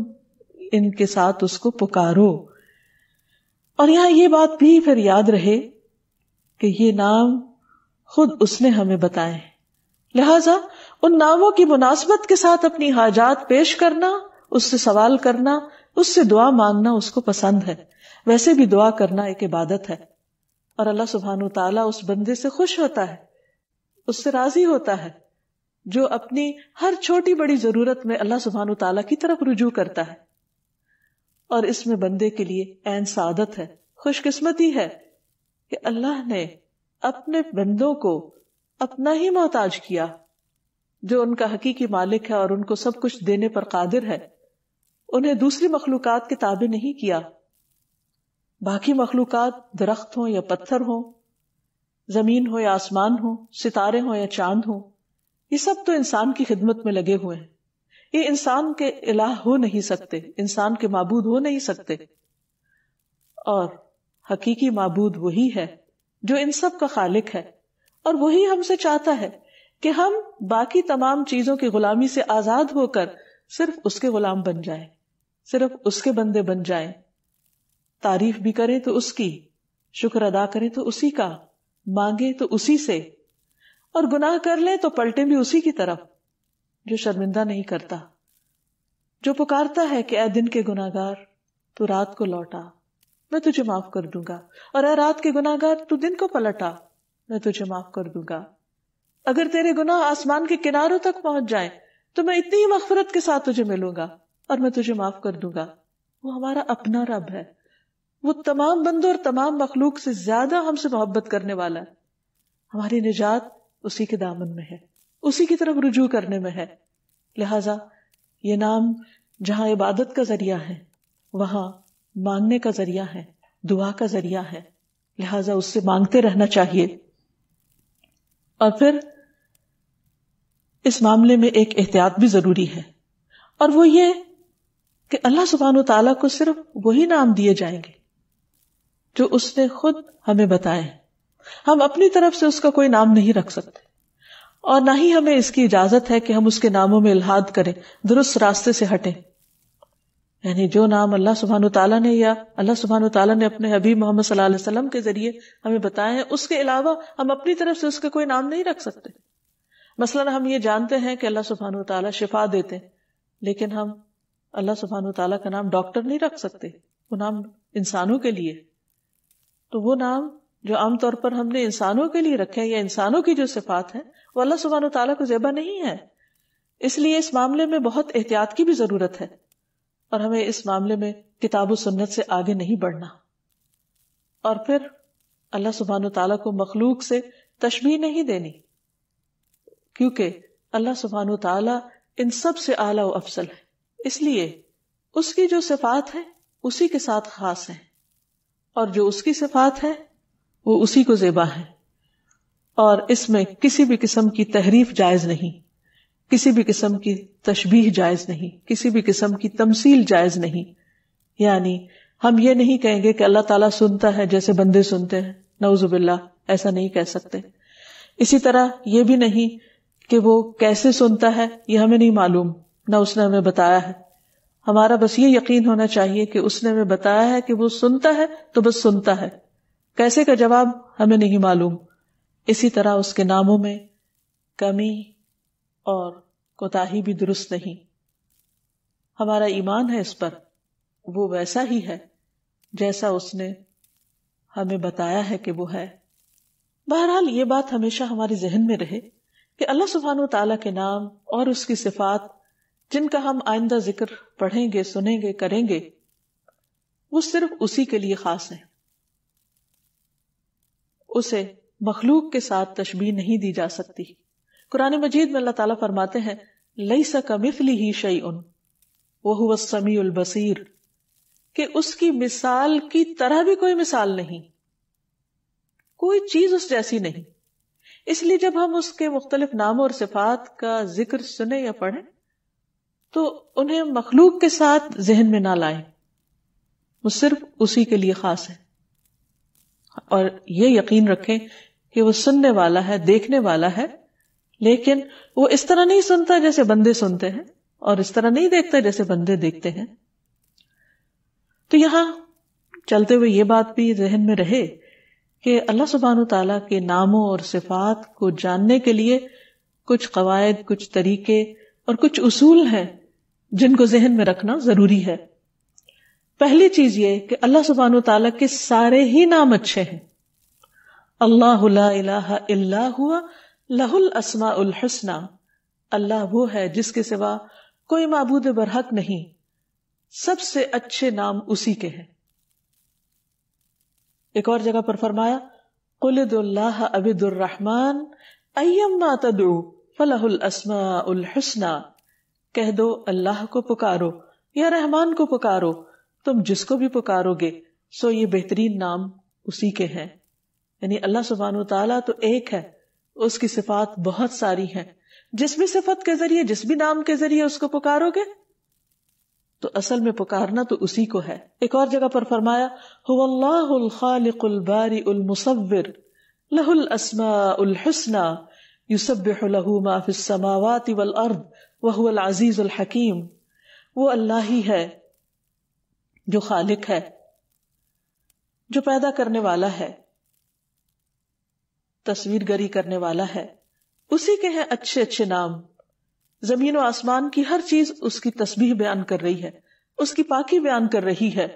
ان کے ساتھ اس کو پکارو. اور یہاں یہ بات بھی پھر یاد رہے کہ یہ نام خود اس نے ہمیں بتائے، لہذا ان ناموں کی مناسبت کے ساتھ اپنی حاجات پیش کرنا، اس سے سوال کرنا، اس سے دعا مانگنا اس کو پسند ہے. ویسے بھی دعا کرنا ایک عبادت ہے، اور اللہ سبحانہ وتعالیٰ اس بندے سے خوش ہوتا ہے، اس سے راضی ہوتا ہے جو اپنی ہر چھوٹی بڑی ضرورت میں اللہ سبحانہ وتعالیٰ کی طرف رجوع کرتا ہے. اور اس میں بندے کے لیے عین سعادت ہے، خوش قسمتی ہے کہ اللہ نے اپنے بندوں کو اپنا ہی محتاج کیا، جو ان کا حقیقی مالک ہے اور ان کو سب کچھ دینے پر قادر ہے. انہیں دوسری مخلوقات کے تابع نہیں کیا. باقی مخلوقات درخت ہوں یا پتھر ہوں، زمین ہو یا آسمان ہو، ستارے ہوں یا چاند ہوں، یہ سب تو انسان کی خدمت میں لگے ہوئے ہیں. یہ انسان کے الہ ہو نہیں سکتے، انسان کے معبود ہو نہیں سکتے، اور حقیقی معبود وہی ہے جو ان سب کا خالق ہے، اور وہی ہم سے چاہتا ہے کہ ہم باقی تمام چیزوں کی غلامی سے آزاد ہو کر صرف اس کے غلام بن جائیں، صرف اس کے بندے بن جائیں، تعریف بھی کریں تو اس کی، شکر ادا کریں تو اسی کا، مانگے تو اسی سے، اور گناہ کر لیں تو پلٹیں بھی اسی کی طرف جو شرمندہ نہیں کرتا، جو پکارتا ہے کہ اے دن کے گناہگار تو رات کو لوٹا، میں تجھے معاف کر دوں گا، اور اے رات کے گناہگار تو دن کو پلٹا، میں تجھے معاف کر دوں گا۔ اگر تیرے گناہ آسمان کے کناروں تک پہنچ جائیں تو میں اتنی ہی مغفرت کے ساتھ تجھے ملوں گا اور میں تجھے معاف کر دوں گا۔ وہ ہمارا اپنا رب ہے، وہ تمام بندوں اور تمام مخلوق سے زیادہ ہم سے محبت کرنے والا ہے۔ ہماری نجات اسی کے دامن میں ہے، اسی کی طرف رجوع کرنے میں ہے۔ لہٰذا یہ نام جہاں عبادت کا ذریعہ ہے، وہاں مانگنے کا ذریعہ ہے، دعا کا ذریعہ ہے، لہٰذا اس سے مانگتے رہنا چاہیے۔ اور پھر اس معاملے میں ایک احتیاط بھی ضروری ہے، اور وہ یہ کہ اللہ سبحانہ وتعالیٰ کو صرف وہی نام دیے جائیں گے جو اس نے خود ہمیں بتائے۔ ہم اپنی طرف سے اس کا کوئی نام نہیں رکھ سکتے، اور نہ ہی ہمیں اس کی اجازت ہے کہ ہم اس کے ناموں میں الحاد کریں، درست راستے سے ہٹیں۔ یعنی جو نام اللہ سبحانہ وتعالیٰ نے یا اللہ سبحانہ وتعالیٰ نے اپنے حبیب محمد صلی اللہ علیہ وسلم کے ذریعے ہمیں بتائے ہیں، اس کے علاوہ ہم اپنی طرف سے اس کا کوئی نام نہیں رکھ سکتے۔ مثلا ہم یہ جانتے ہیں کہ اللہ سبحانہ وتعالیٰ شفا دیتے ہیں، لیکن ہم اللہ سبحانہ وتعالیٰ کا نام ڈاکٹر نہیں رکھ سکتے، وہ نام انسانوں کے لیے۔ تو وہ نام جو عام طور پر ہم نے انسانوں کے لیے رکھے ہیں یا انسانوں کی جو صفات ہیں، وہ اللہ سبحانہ وتعالیٰ کو زیبا نہیں ہے۔ اس لیے اس معاملے میں بہت احتیاط کی بھی ضرورت ہے، اور ہمیں اس معاملے میں کتاب و سنت سے آگے نہیں بڑھنا۔ اور پھر اللہ سبحانہ وتعالیٰ کو مخلوق سے تشبیہ نہیں دینی، کیونکہ اللہ سبحانہ وتعالیٰ ان سب سے اعلیٰ و افضل ہے، اس لیے اس کی جو صفات ہیں اسی کے ساتھ خاص ہیں، اور جو اس کی صفات ہیں وہ اسی کو زیبا ہے، اور اس میں کسی بھی قسم کی تحریف جائز نہیں، کسی بھی قسم کی تشبیہ جائز نہیں، کسی بھی قسم کی تمثیل جائز نہیں۔ یعنی ہم یہ نہیں کہیں گے کہ اللہ تعالیٰ سنتا ہے جیسے بندے سنتے ہیں، نعوذ باللہ، ایسا نہیں کہہ سکتے۔ اسی طرح یہ بھی نہیں کہ وہ کیسے سنتا ہے یہ ہمیں نہیں معلوم، نہ اس نے ہمیں بتایا ہے۔ ہمارا بس یہ یقین ہونا چاہیے کہ اس نے ہمیں بتایا ہے کہ وہ سنتا ہے تو بس سنتا ہے، کیسے کا جواب ہمیں نہیں معلوم۔ اسی طرح اس کے ناموں میں کمی اور کوتاہی بھی درست نہیں۔ ہمارا ایمان ہے اس پر، وہ ویسا ہی ہے جیسا اس نے ہمیں بتایا ہے کہ وہ ہے۔ بہرحال یہ بات ہمیشہ ہمارے ذہن میں رہے کہ اللہ سبحانہ وتعالیٰ کے نام اور اس کی صفات جن کا ہم آئندہ ذکر پڑھیں گے، سنیں گے، کریں گے، وہ صرف اسی کے لیے خاص ہیں، اسے مخلوق کے ساتھ تشبیہ نہیں دی جا سکتی۔ قرآن مجید میں اللہ تعالیٰ فرماتے ہیں لَيْسَ كَمِثْلِهِ شَيْءٌ وَهُوَ السَّمِيعُ الْبَصِيرُ، کہ اس کی مثال کی طرح بھی کوئی مثال نہیں، کوئی چیز اس جیسی نہیں۔ اس لیے جب ہم اس کے مختلف ناموں اور صفات کا ذکر سنیں یا پڑھیں تو انہیں مخلوق کے ساتھ ذہن میں نہ لائیں، وہ صرف اسی کے لیے خاص ہے۔ اور یہ یقین رکھیں کہ وہ سننے والا ہے، دیکھنے والا ہے، لیکن وہ اس طرح نہیں سنتا جیسے بندے سنتے ہیں، اور اس طرح نہیں دیکھتا جیسے بندے دیکھتے ہیں۔ تو یہاں چلتے ہوئے یہ بات بھی ذہن میں رہے کہ اللہ سبحانہ وتعالیٰ کے ناموں اور صفات کو جاننے کے لیے کچھ قواعد، کچھ طریقے اور کچھ اصول ہیں جن کو ذہن میں رکھنا ضروری ہے۔ پہلی چیز یہ کہ اللہ سبحانہ وتعالیٰ کے سارے ہی نام اچھے ہیں۔ اللہ لا الہ الا ہوا لہ الاسماء الحسنی، اللہ وہ ہے جس کے سوا کوئی معبود برحق نہیں، سب سے اچھے نام اسی کے ہیں۔ ایک اور جگہ پر فرمایا قل ادعوا اللہ او ادعوا الرحمن ایما تدعوا فلہ الاسماء الحسنی، کہہ دو اللہ کو پکارو یا رحمان کو پکارو، تم جس کو بھی پکارو گے سو یہ بہترین نام اسی کے ہیں۔ یعنی اللہ سبحانہ وتعالیٰ تو ایک ہے، اس کی صفات بہت ساری ہیں، جس بھی صفت کے ذریعے، جس بھی نام کے ذریعے اس کو پکارو گے تو اصل میں پکارنا تو اسی کو ہے. ایک اور جگہ پر فرمایا هو اللہ الخالق البارئ المصور له الاسماء الحسنى یسبح له ما فی السماوات والارض وهو العزیز الحکیم. وہ اللہ ہی ہے جو خالق ہے، جو پیدا کرنے والا ہے، تصویر گری کرنے والا ہے، اسی کے ہیں اچھے اچھے نام. زمین و آسمان کی ہر چیز اس کی تسبیح بیان کر رہی ہے، اس کی پاکی بیان کر رہی ہے،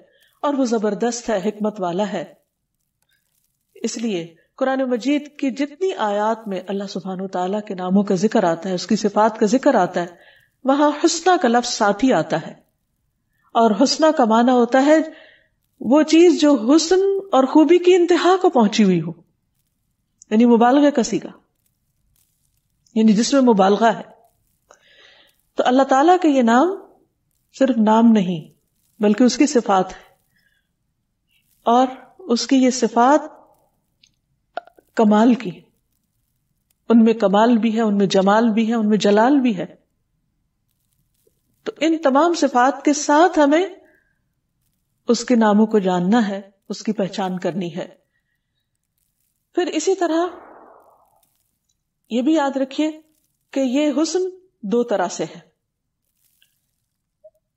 اور وہ زبردست ہے، حکمت والا ہے. اس لیے قرآن مجید کی جتنی آیات میں اللہ سبحانہ وتعالیٰ کے ناموں کا ذکر آتا ہے، اس کی صفات کا ذکر آتا ہے، وہاں حسنہ کا لفظ ساتھ ہی آتا ہے. اور حسنہ کا معنی ہوتا ہے وہ چیز جو حسن اور خوبی کی انتہا کو پہنچی ہوئی ہو، یعنی مبالغہ کا صیغہ، یعنی جس میں مبالغہ ہے. تو اللہ تعالیٰ کا یہ نام صرف نام نہیں بلکہ اس کی صفات ہے، اور اس کی یہ صفات کمال کی، ان میں کمال بھی ہے، ان میں جمال بھی ہے، ان میں جلال بھی ہے. تو ان تمام صفات کے ساتھ ہمیں اس کے ناموں کو جاننا ہے، اس کی پہچان کرنی ہے. پھر اسی طرح یہ بھی یاد رکھیے کہ یہ حسن دو طرح سے ہے.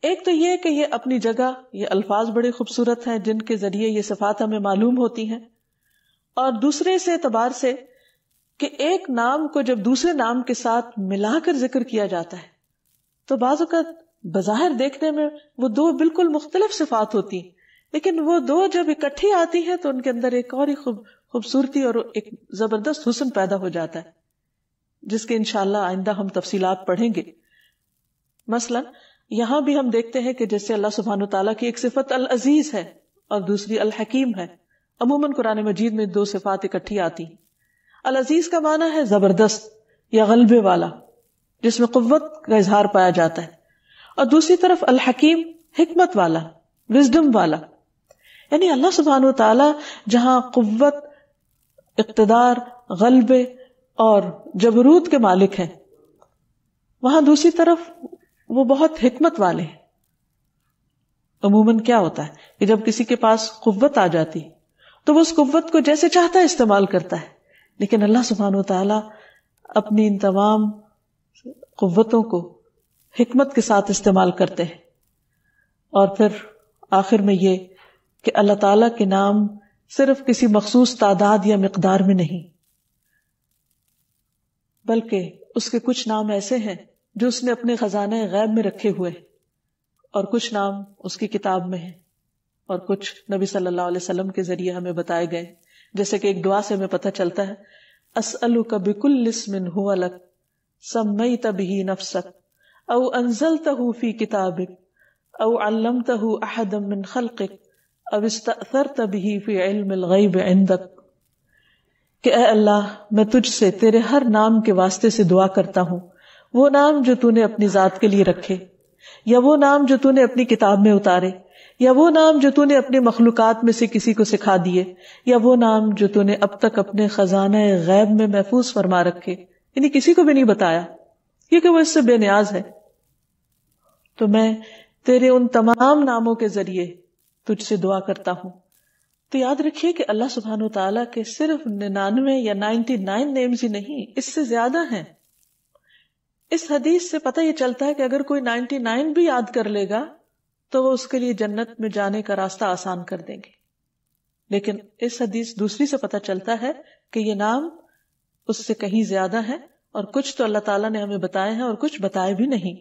ایک تو یہ کہ یہ اپنی جگہ یہ الفاظ بڑے خوبصورت ہیں جن کے ذریعے یہ صفات ہمیں معلوم ہوتی ہیں، اور دوسرے سے اعتبار سے کہ ایک نام کو جب دوسرے نام کے ساتھ ملا کر ذکر کیا جاتا ہے تو بعض اوقات بظاہر دیکھنے میں وہ دو بالکل مختلف صفات ہوتی ہیں، لیکن وہ دو جب اکٹھی آتی ہیں تو ان کے اندر ایک اور ہی خوبصورتی اور ایک زبردست حسن پیدا ہو جاتا ہے، جس کے انشاءاللہ آئندہ ہم تفصیلات پڑھیں گے. مثلا یہاں بھی ہم دیکھتے ہیں کہ جیسے اللہ سبحانہ وتعالیٰ کی ایک صفت العزیز ہے اور دوسری الحکیم ہے. عموماً قرآن مجید میں دو صفات اکٹھی آتی ہیں. العزیز کا معنی ہے زبردست یا غلبے والا، جس میں قوت کا اظہار پایا جاتا ہے، اور دوسری طرف الحکیم حکمت والا، وزڈم والا. یعنی اللہ سبحانہ وتعالیٰ جہاں قوت، اقتدار، غلبے اور جبروت کے مالک ہیں، وہاں دوسری طرف وہ بہت حکمت والے ہیں. عموماً کیا ہوتا ہے کہ جب کسی کے پاس قوت آ جاتی تو وہ اس قوت کو جیسے چاہتا ہے استعمال کرتا ہے، لیکن اللہ سبحانہ وتعالیٰ اپنی ان تمام قوتوں کو حکمت کے ساتھ استعمال کرتے ہیں. اور پھر آخر میں یہ کہ اللہ تعالیٰ کے نام صرف کسی مخصوص تعداد یا مقدار میں نہیں، بلکہ اس کے کچھ نام ایسے ہیں جو اس نے اپنے خزانہ غیب میں رکھے ہوئے، اور کچھ نام اس کی کتاب میں ہیں، اور کچھ نبی صلی اللہ علیہ وسلم کے ذریعے ہمیں بتائے گئے. جیسے کہ ایک دعا سے ہمیں پتہ چلتا ہے اسألک بکل اسم هو لک سمیت به نفسک او انزلتہ فی کتابک او علمتہ احدا من خلقک او استأثرت به فی علم الغیب عندک، کہ اے اللہ میں تجھ سے تیرے ہر نام کے واسطے سے دعا کرتا ہوں، وہ نام جو تو نے اپنی ذات کے لیے رکھے، یا وہ نام جو تو نے اپنی کتاب میں اتارے، یا وہ نام جو تو نے اپنے مخلوقات میں سے کسی کو سکھا دیے، یا وہ نام جو تو نے اب تک اپنے خزانہ غیب میں محفوظ فرما رکھے، یعنی کسی کو بھی نہیں بتایا کیونکہ وہ اس سے بے نیاز ہے. تو میں تیرے ان تمام ناموں کے ذریعے تجھ سے دعا کرتا ہوں. تو یاد رکھیے کہ اللہ سبحانہ وتعالیٰ کے صرف 99 یا 99 نیمز ہی نہیں، اس سے زیادہ ہیں. اس حدیث سے پتہ یہ چلتا ہے کہ اگر کوئی 99 بھی یاد کر لے گا تو وہ اس کے لیے جنت میں جانے کا راستہ آسان کر دیں گے. لیکن اس حدیث دوسری سے پتہ چلتا ہے کہ یہ نام اس سے کہیں زیادہ ہیں، اور کچھ تو اللہ تعالیٰ نے ہمیں بتائے ہیں اور کچھ بتائے بھی نہیں.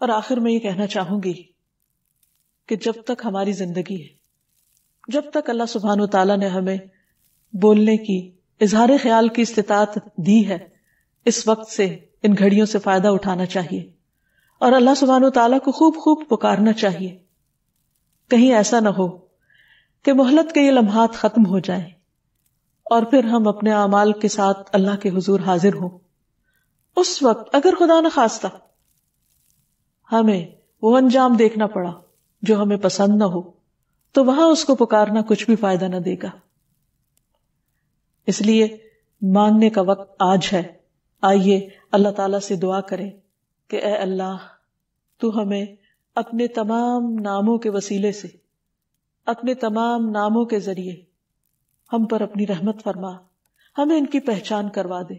اور آخر میں یہ کہنا چاہوں گی کہ جب تک ہماری زندگی ہے، جب تک اللہ سبحانہ وتعالیٰ نے ہمیں بولنے کی، اظہار خیال کی استطاعت دی ہے، اس وقت سے ان گھڑیوں سے فائدہ اٹھانا چاہیے اور اللہ سبحانہ وتعالیٰ کو خوب خوب پکارنا چاہیے. کہیں ایسا نہ ہو کہ مہلت کے یہ لمحات ختم ہو جائیں اور پھر ہم اپنے اعمال کے ساتھ اللہ کے حضور حاضر ہوں. اس وقت اگر خدا نخواستہ ہمیں وہ انجام دیکھنا پڑا جو ہمیں پسند نہ ہو تو وہاں اس کو پکارنا کچھ بھی فائدہ نہ دے گا. اس لیے مانگنے کا وقت آج ہے، آئیے اللہ تعالیٰ سے دعا کریں کہ اے اللہ تو ہمیں اپنے تمام ناموں کے وسیلے سے، اپنے تمام ناموں کے ذریعے ہم پر اپنی رحمت فرما، ہمیں ان کی پہچان کروا دے،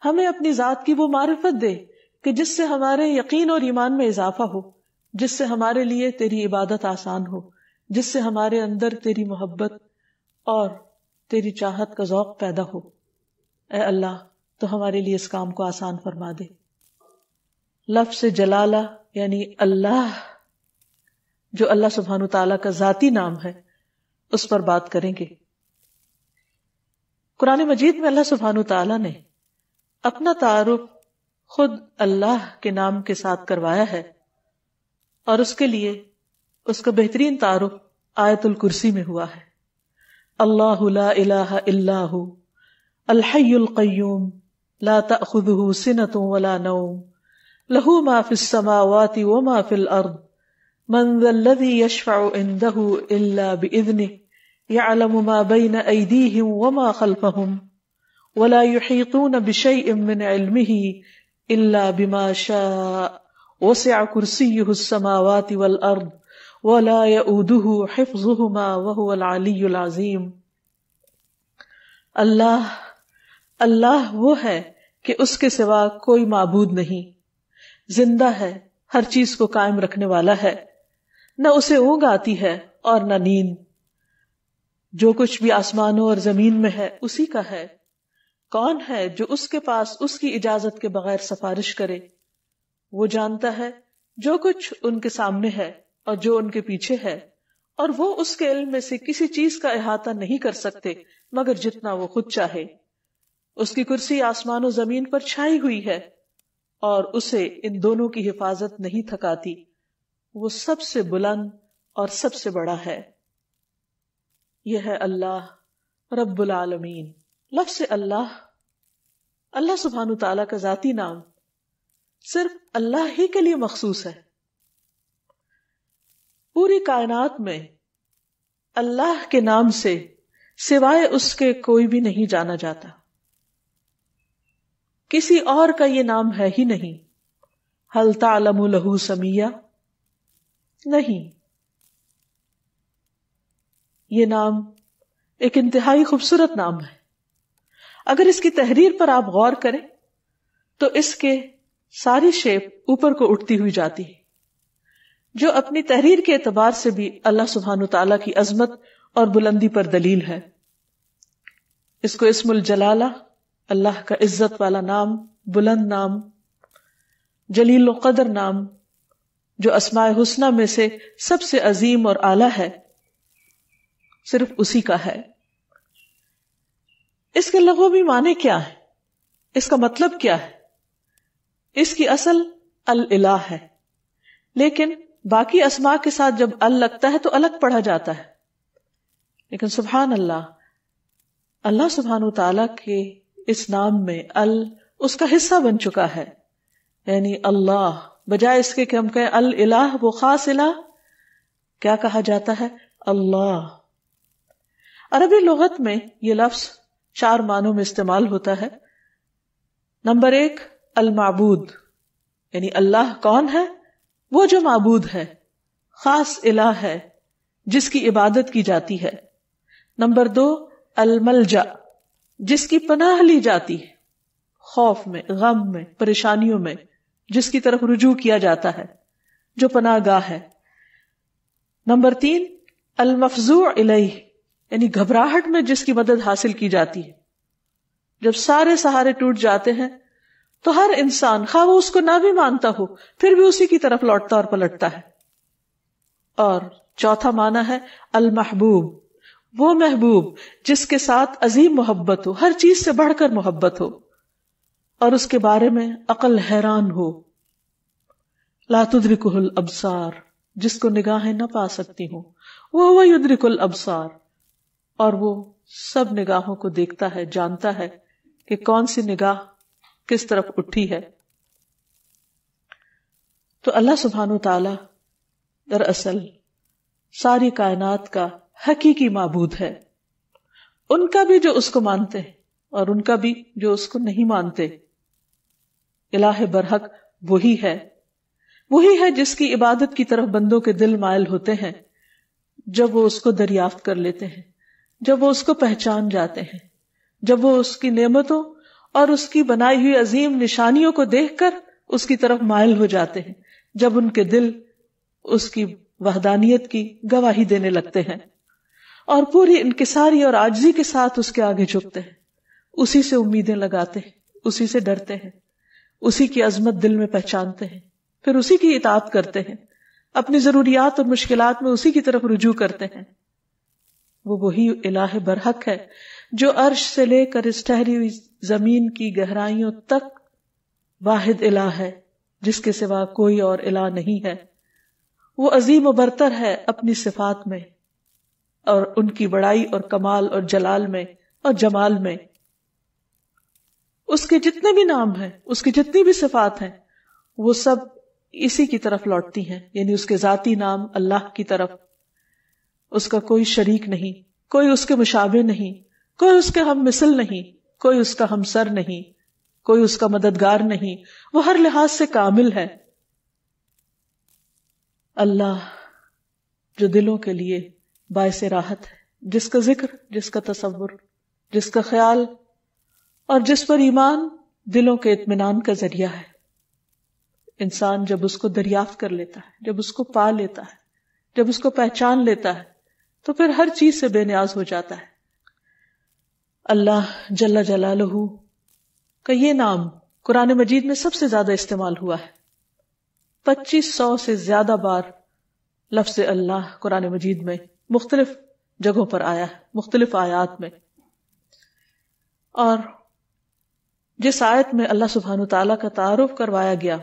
ہمیں اپنی ذات کی وہ معرفت دے کہ جس سے ہمارے یقین اور ایمان میں اضافہ ہو، جس سے ہمارے لیے تیری عبادت آسان ہو، جس سے ہمارے اندر تیری محبت اور تیری چاہت کا ذوق پیدا ہو۔ اے اللہ تو ہمارے لیے اس کام کو آسان فرما دے۔ لفظ جلالہ یعنی اللہ، جو اللہ سبحانہ تعالیٰ کا ذاتی نام ہے، اس پر بات کریں گے۔ قرآن مجید میں اللہ سبحانہ تعالیٰ نے اپنا تعارف خود اللہ کے نام کے ساتھ کروایا ہے، اور اس کے لیے اس کا بہترین تعارف آیت الکرسی میں ہوا ہے۔ اللہ لا الہ الا ہو الحی القیوم لا تأخذہ سنۃ ولا نوم لہ ما فی السماوات وما فی الارض من ذا الذی یشفع عندہ الا بإذنہ یعلم ما بین ایدیہم وما خلفہم ولا یحیطون بشیء من علمہ الا بما شاء وسع کرسیہ السماوات والارض ولا یؤودہ حفظہما وہو العلی العظیم۔ اللہ وہ ہے کہ اس کے سوا کوئی معبود نہیں، زندہ ہے، ہر چیز کو قائم رکھنے والا ہے، نہ اسے اونگ آتی ہے اور نہ نیند، جو کچھ بھی آسمانوں اور زمین میں ہے اسی کا ہے۔ کون ہے جو اس کے پاس اس کی اجازت کے بغیر سفارش کرے؟ وہ جانتا ہے جو کچھ ان کے سامنے ہے اور جو ان کے پیچھے ہے، اور وہ اس کے علم میں سے کسی چیز کا احاطہ نہیں کر سکتے مگر جتنا وہ خود چاہے۔ اس کی کرسی آسمان و زمین پر چھائی ہوئی ہے اور اسے ان دونوں کی حفاظت نہیں تھکاتی، وہ سب سے بلند اور سب سے بڑا ہے۔ یہ ہے اللہ رب العالمین۔ لفظ اللہ سبحانہ تعالیٰ کا ذاتی نام صرف اللہ ہی کے لیے مخصوص ہے۔ پوری کائنات میں اللہ کے نام سے سوائے اس کے کوئی بھی نہیں جانا جاتا، کسی اور کا یہ نام ہے ہی نہیں۔ هل تعلم له سمیہ؟ نہیں۔ یہ نام ایک انتہائی خوبصورت نام ہے۔ اگر اس کی تحریر پر آپ غور کریں تو اس کے ساری شیپ اوپر کو اٹھتی ہوئی جاتی ہے، جو اپنی تحریر کے اعتبار سے بھی اللہ سبحانہ تعالیٰ کی عظمت اور بلندی پر دلیل ہے۔ اس کو اسم الجلالہ، اللہ کا عزت والا نام، بلند نام، جلیل القدر نام، جو اسماء حسنہ میں سے سب سے عظیم اور اعلیٰ ہے، صرف اسی کا ہے۔ اس کے لغوی معنی کیا ہے؟ اس کا مطلب کیا ہے؟ اس کی اصل الالہ ہے، لیکن باقی اسماء کے ساتھ جب ال لگتا ہے تو الگ پڑھا جاتا ہے، لیکن سبحان اللہ، اللہ سبحانہ تعالیٰ کے اس نام میں ال اس کا حصہ بن چکا ہے، یعنی اللہ بجائے اس کے کہ ہم کہیں الالہ، وہ خاص الہ، کیا کہا جاتا ہے؟ اللہ۔ عربی لغت میں یہ لفظ 4 معنوں میں استعمال ہوتا ہے۔ نمبر 1 المعبود، یعنی اللہ کون ہے؟ وہ جو معبود ہے، خاص الہ ہے جس کی عبادت کی جاتی ہے۔ نمبر 2 الملجا، جس کی پناہ لی جاتی ہے، خوف میں، غم میں، پریشانیوں میں جس کی طرف رجوع کیا جاتا ہے، جو پناہ گاہ ہے۔ نمبر 3 المفزوع الیہ، یعنی گھبراہٹ میں جس کی مدد حاصل کی جاتی ہے۔ جب سارے سہارے ٹوٹ جاتے ہیں تو ہر انسان، خواہ وہ اس کو نہ بھی مانتا ہو، پھر بھی اسی کی طرف لوٹتا اور پلٹتا ہے۔ اور چوتھا معنی ہے المحبوب، وہ محبوب جس کے ساتھ عظیم محبت ہو، ہر چیز سے بڑھ کر محبت ہو، اور اس کے بارے میں عقل حیران ہو۔ لا تدرکہ الابصار، جس کو نگاہیں نہ پا سکتی ہوں، وہ یدرک الابصار، اور وہ سب نگاہوں کو دیکھتا ہے، جانتا ہے کہ کون سی نگاہ کس طرف اٹھی ہے۔ تو اللہ سبحانہ تعالی دراصل ساری کائنات کا حقیقی معبود ہے، ان کا بھی جو اس کو مانتے ہیں اور ان کا بھی جو اس کو نہیں مانتے۔ الہ برحق وہی ہے جس کی عبادت کی طرف بندوں کے دل مائل ہوتے ہیں جب وہ اس کو دریافت کر لیتے ہیں، جب وہ اس کو پہچان جاتے ہیں، جب وہ اس کی نعمتوں اور اس کی بنائی ہوئی عظیم نشانیوں کو دیکھ کر اس کی طرف مائل ہو جاتے ہیں، جب ان کے دل اس کی وحدانیت کی گواہی دینے لگتے ہیں اور پوری انکساری اور عاجزی کے ساتھ اس کے آگے جھکتے ہیں، اسی سے امیدیں لگاتے ہیں، اسی سے ڈرتے ہیں، اسی کی عظمت دل میں پہچانتے ہیں، پھر اسی کی اطاعت کرتے ہیں، اپنی ضروریات اور مشکلات میں اسی کی طرف رجوع کرتے ہیں۔ وہ وہی الہ برحق ہے جو عرش سے لے کر اس ٹھہری ہوئی زمین کی گہرائیوں تک واحد الہ ہے، جس کے سوا کوئی اور الہ نہیں ہے۔ وہ عظیم و برتر ہے اپنی صفات میں اور ان کی بڑائی اور کمال اور جلال میں اور جمال میں۔ اس کے جتنے بھی نام ہیں، اس کی جتنی بھی صفات ہیں، وہ سب اسی کی طرف لوٹتی ہیں، یعنی اس کے ذاتی نام اللہ کی طرف۔ اس کا کوئی شریک نہیں، کوئی اس کے مشابہ نہیں، کوئی اس کے ہم مثل نہیں، کوئی اس کا ہمسر نہیں، کوئی اس کا مددگار نہیں، وہ ہر لحاظ سے کامل ہے۔ اللہ جو دلوں کے لیے باعث راحت ہے، جس کا ذکر، جس کا تصور، جس کا خیال اور جس پر ایمان دلوں کے اطمینان کا ذریعہ ہے۔ انسان جب اس کو دریافت کر لیتا ہے، جب اس کو پا لیتا ہے، جب اس کو پہچان لیتا ہے، تو پھر ہر چیز سے بے نیاز ہو جاتا ہے۔ اللہ جل جلالہ کا یہ نام قرآن مجید میں سب سے زیادہ استعمال ہوا ہے۔ 2500 سے زیادہ بار لفظ اللہ قرآن مجید میں مختلف جگہوں پر آیا ہے، مختلف آیات میں۔ اور جس آیت میں اللہ سبحانہ وتعالیٰ کا تعارف کروایا گیا،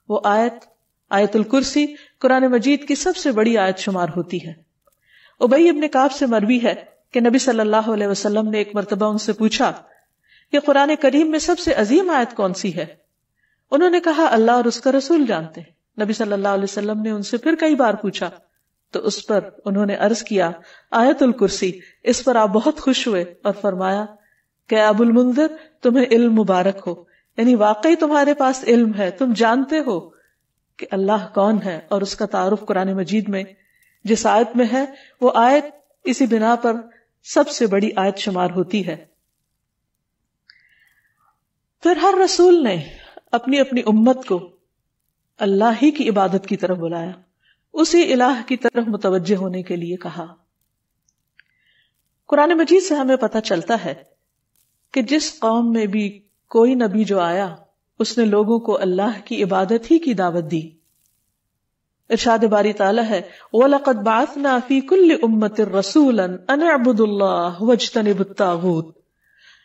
وہ آیت الکرسی قرآن مجید کی سب سے بڑی آیت شمار ہوتی ہے۔ ابی ابن کعب سے مروی ہے کہ نبی صلی اللہ علیہ وسلم نے ایک مرتبہ ان سے پوچھا کہ قرآن کریم میں سب سے عظیم آیت کون سی ہے؟ انہوں نے کہا اللہ اور اس کا رسول جانتے ہیں۔ نبی صلی اللہ علیہ وسلم نے ان سے پھر کئی بار پوچھا تو اس پر انہوں نے عرض کیا آیت الکرسی۔ اس پر آپ بہت خوش ہوئے اور فرمایا کہ ابو المنذر تمہیں علم مبارک ہو، یعنی واقعی تمہارے پاس علم ہے، تم جانتے ہو کہ اللہ کون ہے، اور اس کا تعارف قرآن مجید میں جس آیت میں ہے وہ آیت اسی بنا پر سب سے بڑی آیت شمار ہوتی ہے۔ پھر ہر رسول نے اپنی اپنی امت کو اللہ ہی کی عبادت کی طرف بلایا، اسی الہ کی طرف متوجہ ہونے کے لیے کہا۔ قرآن مجید سے ہمیں پتہ چلتا ہے کہ جس قوم میں بھی کوئی نبی جو آیا، اس نے لوگوں کو اللہ کی عبادت ہی کی دعوت دی۔ ارشاد باری تعالیٰ ہے وَلَقَدْ بَعَثْنَا فِي كُلِّ أُمَّةٍ رَسُولًا أَنِ اعْبُدُوا اللَّهَ وَاجْتَنِبُوا الطَّاغُوتَ۔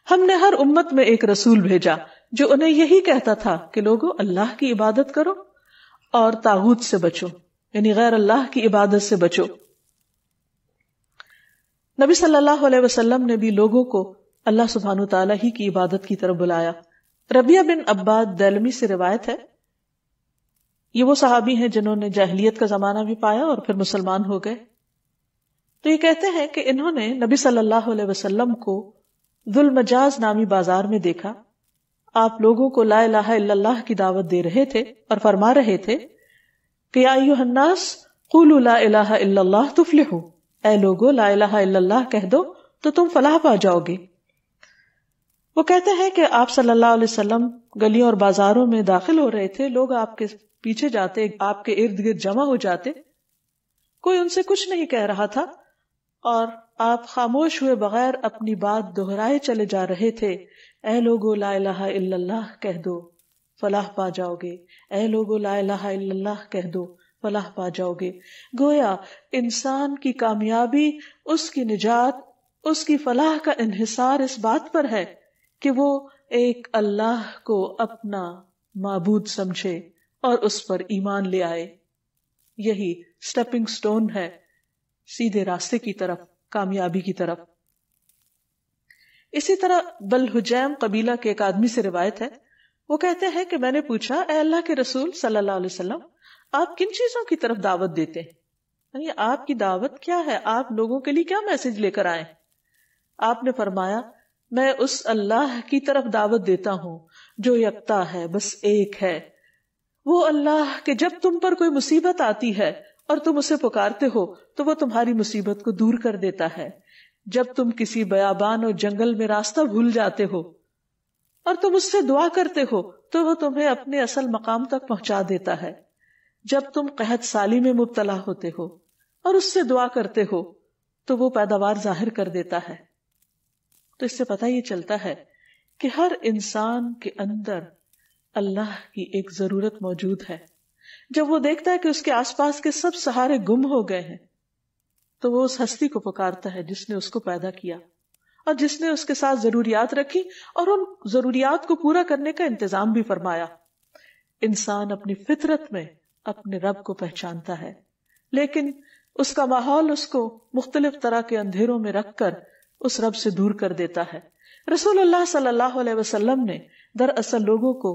ہم نے ہر امت میں ایک رسول بھیجا جو انہیں یہی کہتا تھا کہ لوگوں اللہ کی عبادت کرو اور طاغوت سے بچو، یعنی غیر اللہ کی عبادت سے بچو۔ نبی صلی اللہ علیہ وسلم نے بھی لوگوں کو اللہ سبحانہ تعالیٰ ہی کی عبادت کی طرف بلایا۔ ربیہ بن عباد دیلمی سے روایت ہے، یہ وہ صحابی ہیں جنہوں نے جاہلیت کا زمانہ بھی پایا اور پھر مسلمان ہو گئے۔ تو یہ کہتے ہیں کہ انہوں نے نبی صلی اللہ علیہ وسلم کو ذوالمجاز نامی بازار میں دیکھا، آپ لوگوں کو لا الہ الا اللہ کی دعوت دے رہے تھے اور فرما رہے تھے کہ یا ایھا الناس قولوا لا الہ الا اللہ تفلحوا، اے لوگو لا الہ الا اللہ کہہ دو تو تم فلاح پا جاؤ گے۔ وہ کہتے ہیں کہ آپ صلی اللہ علیہ وسلم گلیوں اور بازاروں میں داخل ہو رہے تھے، لوگ آپ کے پیچھے جاتے، آپ کے ارد گرد جمع ہو جاتے، کوئی ان سے کچھ نہیں کہہ رہا تھا اور آپ خاموش ہوئے بغیر اپنی بات دہرائے چلے جا رہے تھے، اے لوگو لا الہ الا اللہ کہہ دو فلاح پا جاؤ گے، اے لوگو لا الہ الا اللہ کہہ دو فلاح پا جاؤ گے۔ گویا انسان کی کامیابی، اس کی نجات، اس کی فلاح کا انحصار اس بات پر ہے کہ وہ ایک اللہ کو اپنا معبود سمجھے اور اس پر ایمان لے آئے۔ یہی سٹیپنگ سٹون ہے سیدھے راستے کی طرف، کامیابی کی طرف۔ اسی طرح بلحجیم قبیلہ کے ایک آدمی سے روایت ہے، وہ کہتے ہیں کہ میں نے پوچھا اے اللہ کے رسول صلی اللہ علیہ وسلم، آپ کن چیزوں کی طرف دعوت دیتے ہیں؟ یعنی آپ کی دعوت کیا ہے؟ آپ لوگوں کے لیے کیا میسج لے کر آئے؟ آپ نے فرمایا میں اس اللہ کی طرف دعوت دیتا ہوں جو یکتا ہے، بس ایک ہے، وہ اللہ کہ جب تم پر کوئی مصیبت آتی ہے اور تم اسے پکارتے ہو تو وہ تمہاری مصیبت کو دور کر دیتا ہے، جب تم کسی بیابان اور جنگل میں راستہ بھول جاتے ہو اور تم اس سے دعا کرتے ہو تو وہ تمہیں اپنے اصل مقام تک پہنچا دیتا ہے، جب تم قحط سالی میں مبتلا ہوتے ہو اور اس سے دعا کرتے ہو تو وہ پیداوار ظاہر کر دیتا ہے۔ تو اس سے پتہ یہ چلتا ہے کہ ہر انسان کے اندر اللہ کی ایک ضرورت موجود ہے۔ جب وہ دیکھتا ہے کہ اس کے آس پاس کے سب سہارے گم ہو گئے ہیں تو وہ اس ہستی کو پکارتا ہے جس نے اس کو پیدا کیا اور جس نے اس کے ساتھ ضروریات رکھی اور ان ضروریات کو پورا کرنے کا انتظام بھی فرمایا۔ انسان اپنی فطرت میں اپنے رب کو پہچانتا ہے، لیکن اس کا ماحول اس کو مختلف طرح کے اندھیروں میں رکھ کر اس رب سے دور کر دیتا ہے۔ رسول اللہ صلی اللہ علیہ وسلم نے دراصل لوگوں کو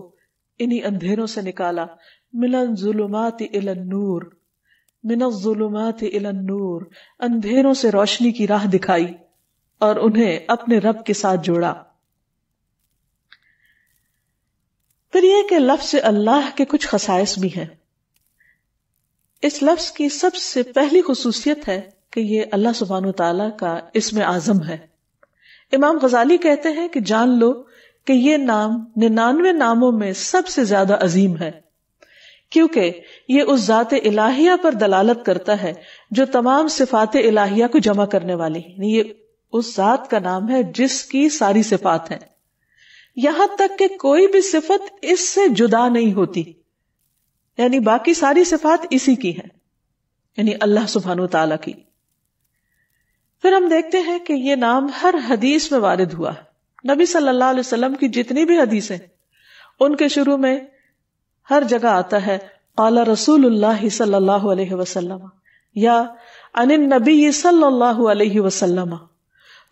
انہی اندھیروں سے نکالا، من الظلمات الی النور، من الظلمات الی النور، اندھیروں سے روشنی کی راہ دکھائی اور انہیں اپنے رب کے ساتھ جوڑا۔ پھر یہ کہ لفظ اللہ کے کچھ خصائص بھی ہیں۔ اس لفظ کی سب سے پہلی خصوصیت ہے کہ یہ اللہ سبحانہ وتعالی کا اسم اعظم ہے۔ امام غزالی کہتے ہیں کہ جان لو کہ یہ نام 99 ناموں میں سب سے زیادہ عظیم ہے، کیونکہ یہ اس ذات الہیہ پر دلالت کرتا ہے جو تمام صفات الہیہ کو جمع کرنے والی ہے۔ یہ اس ذات کا نام ہے جس کی ساری صفات ہیں، یہاں تک کہ کوئی بھی صفت اس سے جدا نہیں ہوتی، یعنی باقی ساری صفات اسی کی ہیں، یعنی اللہ سبحانہ وتعالی کی۔ پھر ہم دیکھتے ہیں کہ یہ نام ہر حدیث میں وارد ہوا۔ نبی صلی اللہ علیہ وسلم کی جتنی بھی حدیثیں ان کے شروع میں ہر جگہ آتا ہے قال رسول اللہ صلی اللہ علیہ وسلم یا عن النبی صلی اللہ علیہ وسلم۔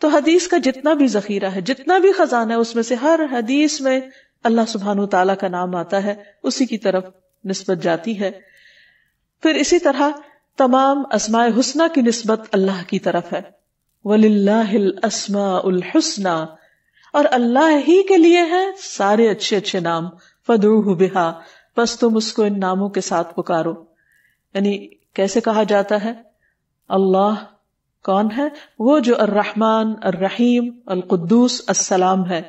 تو حدیث کا جتنا بھی ذخیرہ ہے، جتنا بھی خزانہ ہے، اس میں سے ہر حدیث میں اللہ سبحانہ وتعالی کا نام آتا ہے، اسی کی طرف نسبت جاتی ہے۔ پھر اسی طرح تمام اسماء حسنہ کی نسبت اللہ کی طرف ہے، وَلِلَّهِ الْأَسْمَاءُ الْحُسْنَى، اور اللہ ہی کے لیے ہیں سارے اچھے اچھے نام، فَادْعُوهُ بِهَا، بس تم اس کو ان ناموں کے ساتھ پکارو۔ یعنی کیسے کہا جاتا ہے؟ اللہ کون ہے؟ وہ جو الرحمن، الرحیم، القدوس، السلام ہے،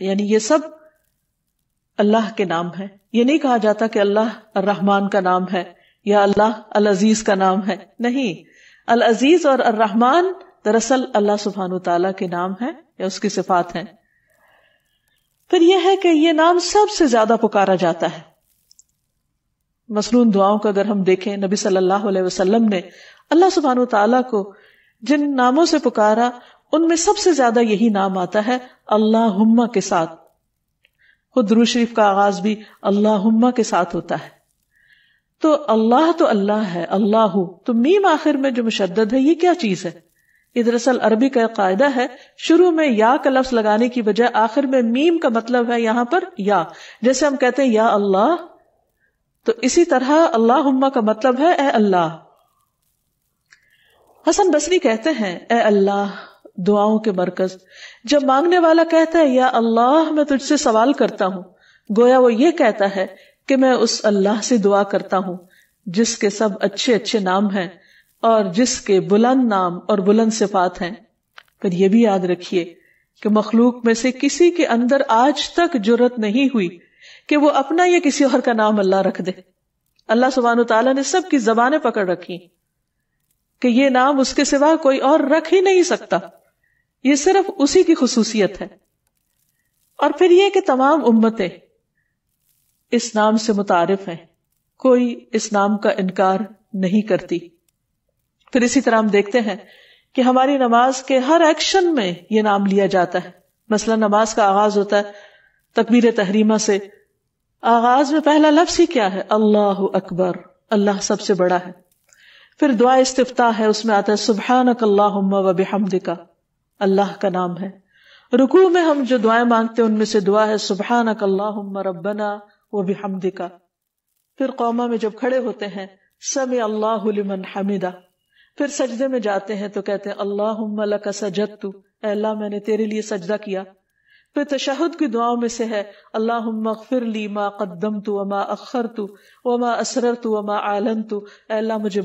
یعنی یہ سب اللہ کے نام ہے۔ یہ نہیں کہا جاتا کہ اللہ الرحمن کا نام ہے یا اللہ العزیز کا نام ہے، نہیں، العزیز اور الرحمن دراصل اللہ سبحانہ وتعالی کے نام ہیں یا اس کی صفات ہیں۔ پھر یہ ہے کہ یہ نام سب سے زیادہ پکارا جاتا ہے۔ مصنون دعاؤں کو اگر ہم دیکھیں، نبی صلی اللہ علیہ وسلم نے اللہ سبحانہ وتعالی کو جن ناموں سے پکارا ان میں سب سے زیادہ یہی نام آتا ہے اللہم کے ساتھ۔ خود درود شریف کا آغاز بھی اللہم کے ساتھ ہوتا ہے۔ تو اللہ ہے، اللہ، تو میم آخر میں جو مشدد ہے یہ کیا چیز ہے؟ یہ دراصل عربی کا قاعدہ ہے، شروع میں یا کا لفظ لگانے کی بجائے آخر میں میم کا مطلب ہے یہاں پر یا، جیسے ہم کہتے ہیں یا اللہ، تو اسی طرح اللہم کا مطلب ہے اے اللہ۔ حسن بصری کہتے ہیں اے اللہ دعاؤں کے مرکز، جب مانگنے والا کہتا ہے یا اللہ میں تجھ سے سوال کرتا ہوں، گویا وہ یہ کہتا ہے کہ میں اس اللہ سے دعا کرتا ہوں جس کے سب اچھے اچھے نام ہیں اور جس کے بلند نام اور بلند صفات ہیں۔ پھر یہ بھی یاد رکھیے کہ مخلوق میں سے کسی کے اندر آج تک جرأت نہیں ہوئی کہ وہ اپنا یا کسی اور کا نام اللہ رکھ دے۔ اللہ سبحانہ وتعالیٰ نے سب کی زبانیں پکڑ رکھی کہ یہ نام اس کے سوا کوئی اور رکھ ہی نہیں سکتا، یہ صرف اسی کی خصوصیت ہے۔ اور پھر یہ کہ تمام امتیں اس نام سے متعارف ہیں، کوئی اس نام کا انکار نہیں کرتی۔ پھر اسی طرح ہم دیکھتے ہیں کہ ہماری نماز کے ہر ایکشن میں یہ نام لیا جاتا ہے۔ مثلا نماز کا آغاز ہوتا ہے تکبیر تحریمہ سے، آغاز میں پہلا لفظ ہی کیا ہے؟ اللہ اکبر، اللہ سب سے بڑا ہے۔ پھر دعا استفتاح ہے، اس میں آتا ہے سبحانک اللہم و بحمدک، اللہ کا نام ہے۔ رکوع میں ہم جو دعائیں مانگتے ہیں ان میں سے دعا ہے سبحانک اللہم ربنا و بحمدک۔ پھر قوما میں جب کھڑے ہوتے ہیں سمع اللہ لمن حمدہ، پھر سجدے میں جاتے ہیں تو کہتے ہیں اللہم لک سجدت، اے اللہ میں نے تیرے لیے سجدہ کیا. پھر تشہد کی دعاؤں میں سے ہے اللہم اغفر لی ما قدمت وما اخرت وما اسررت وما اعلنت، اے اللہ مجھے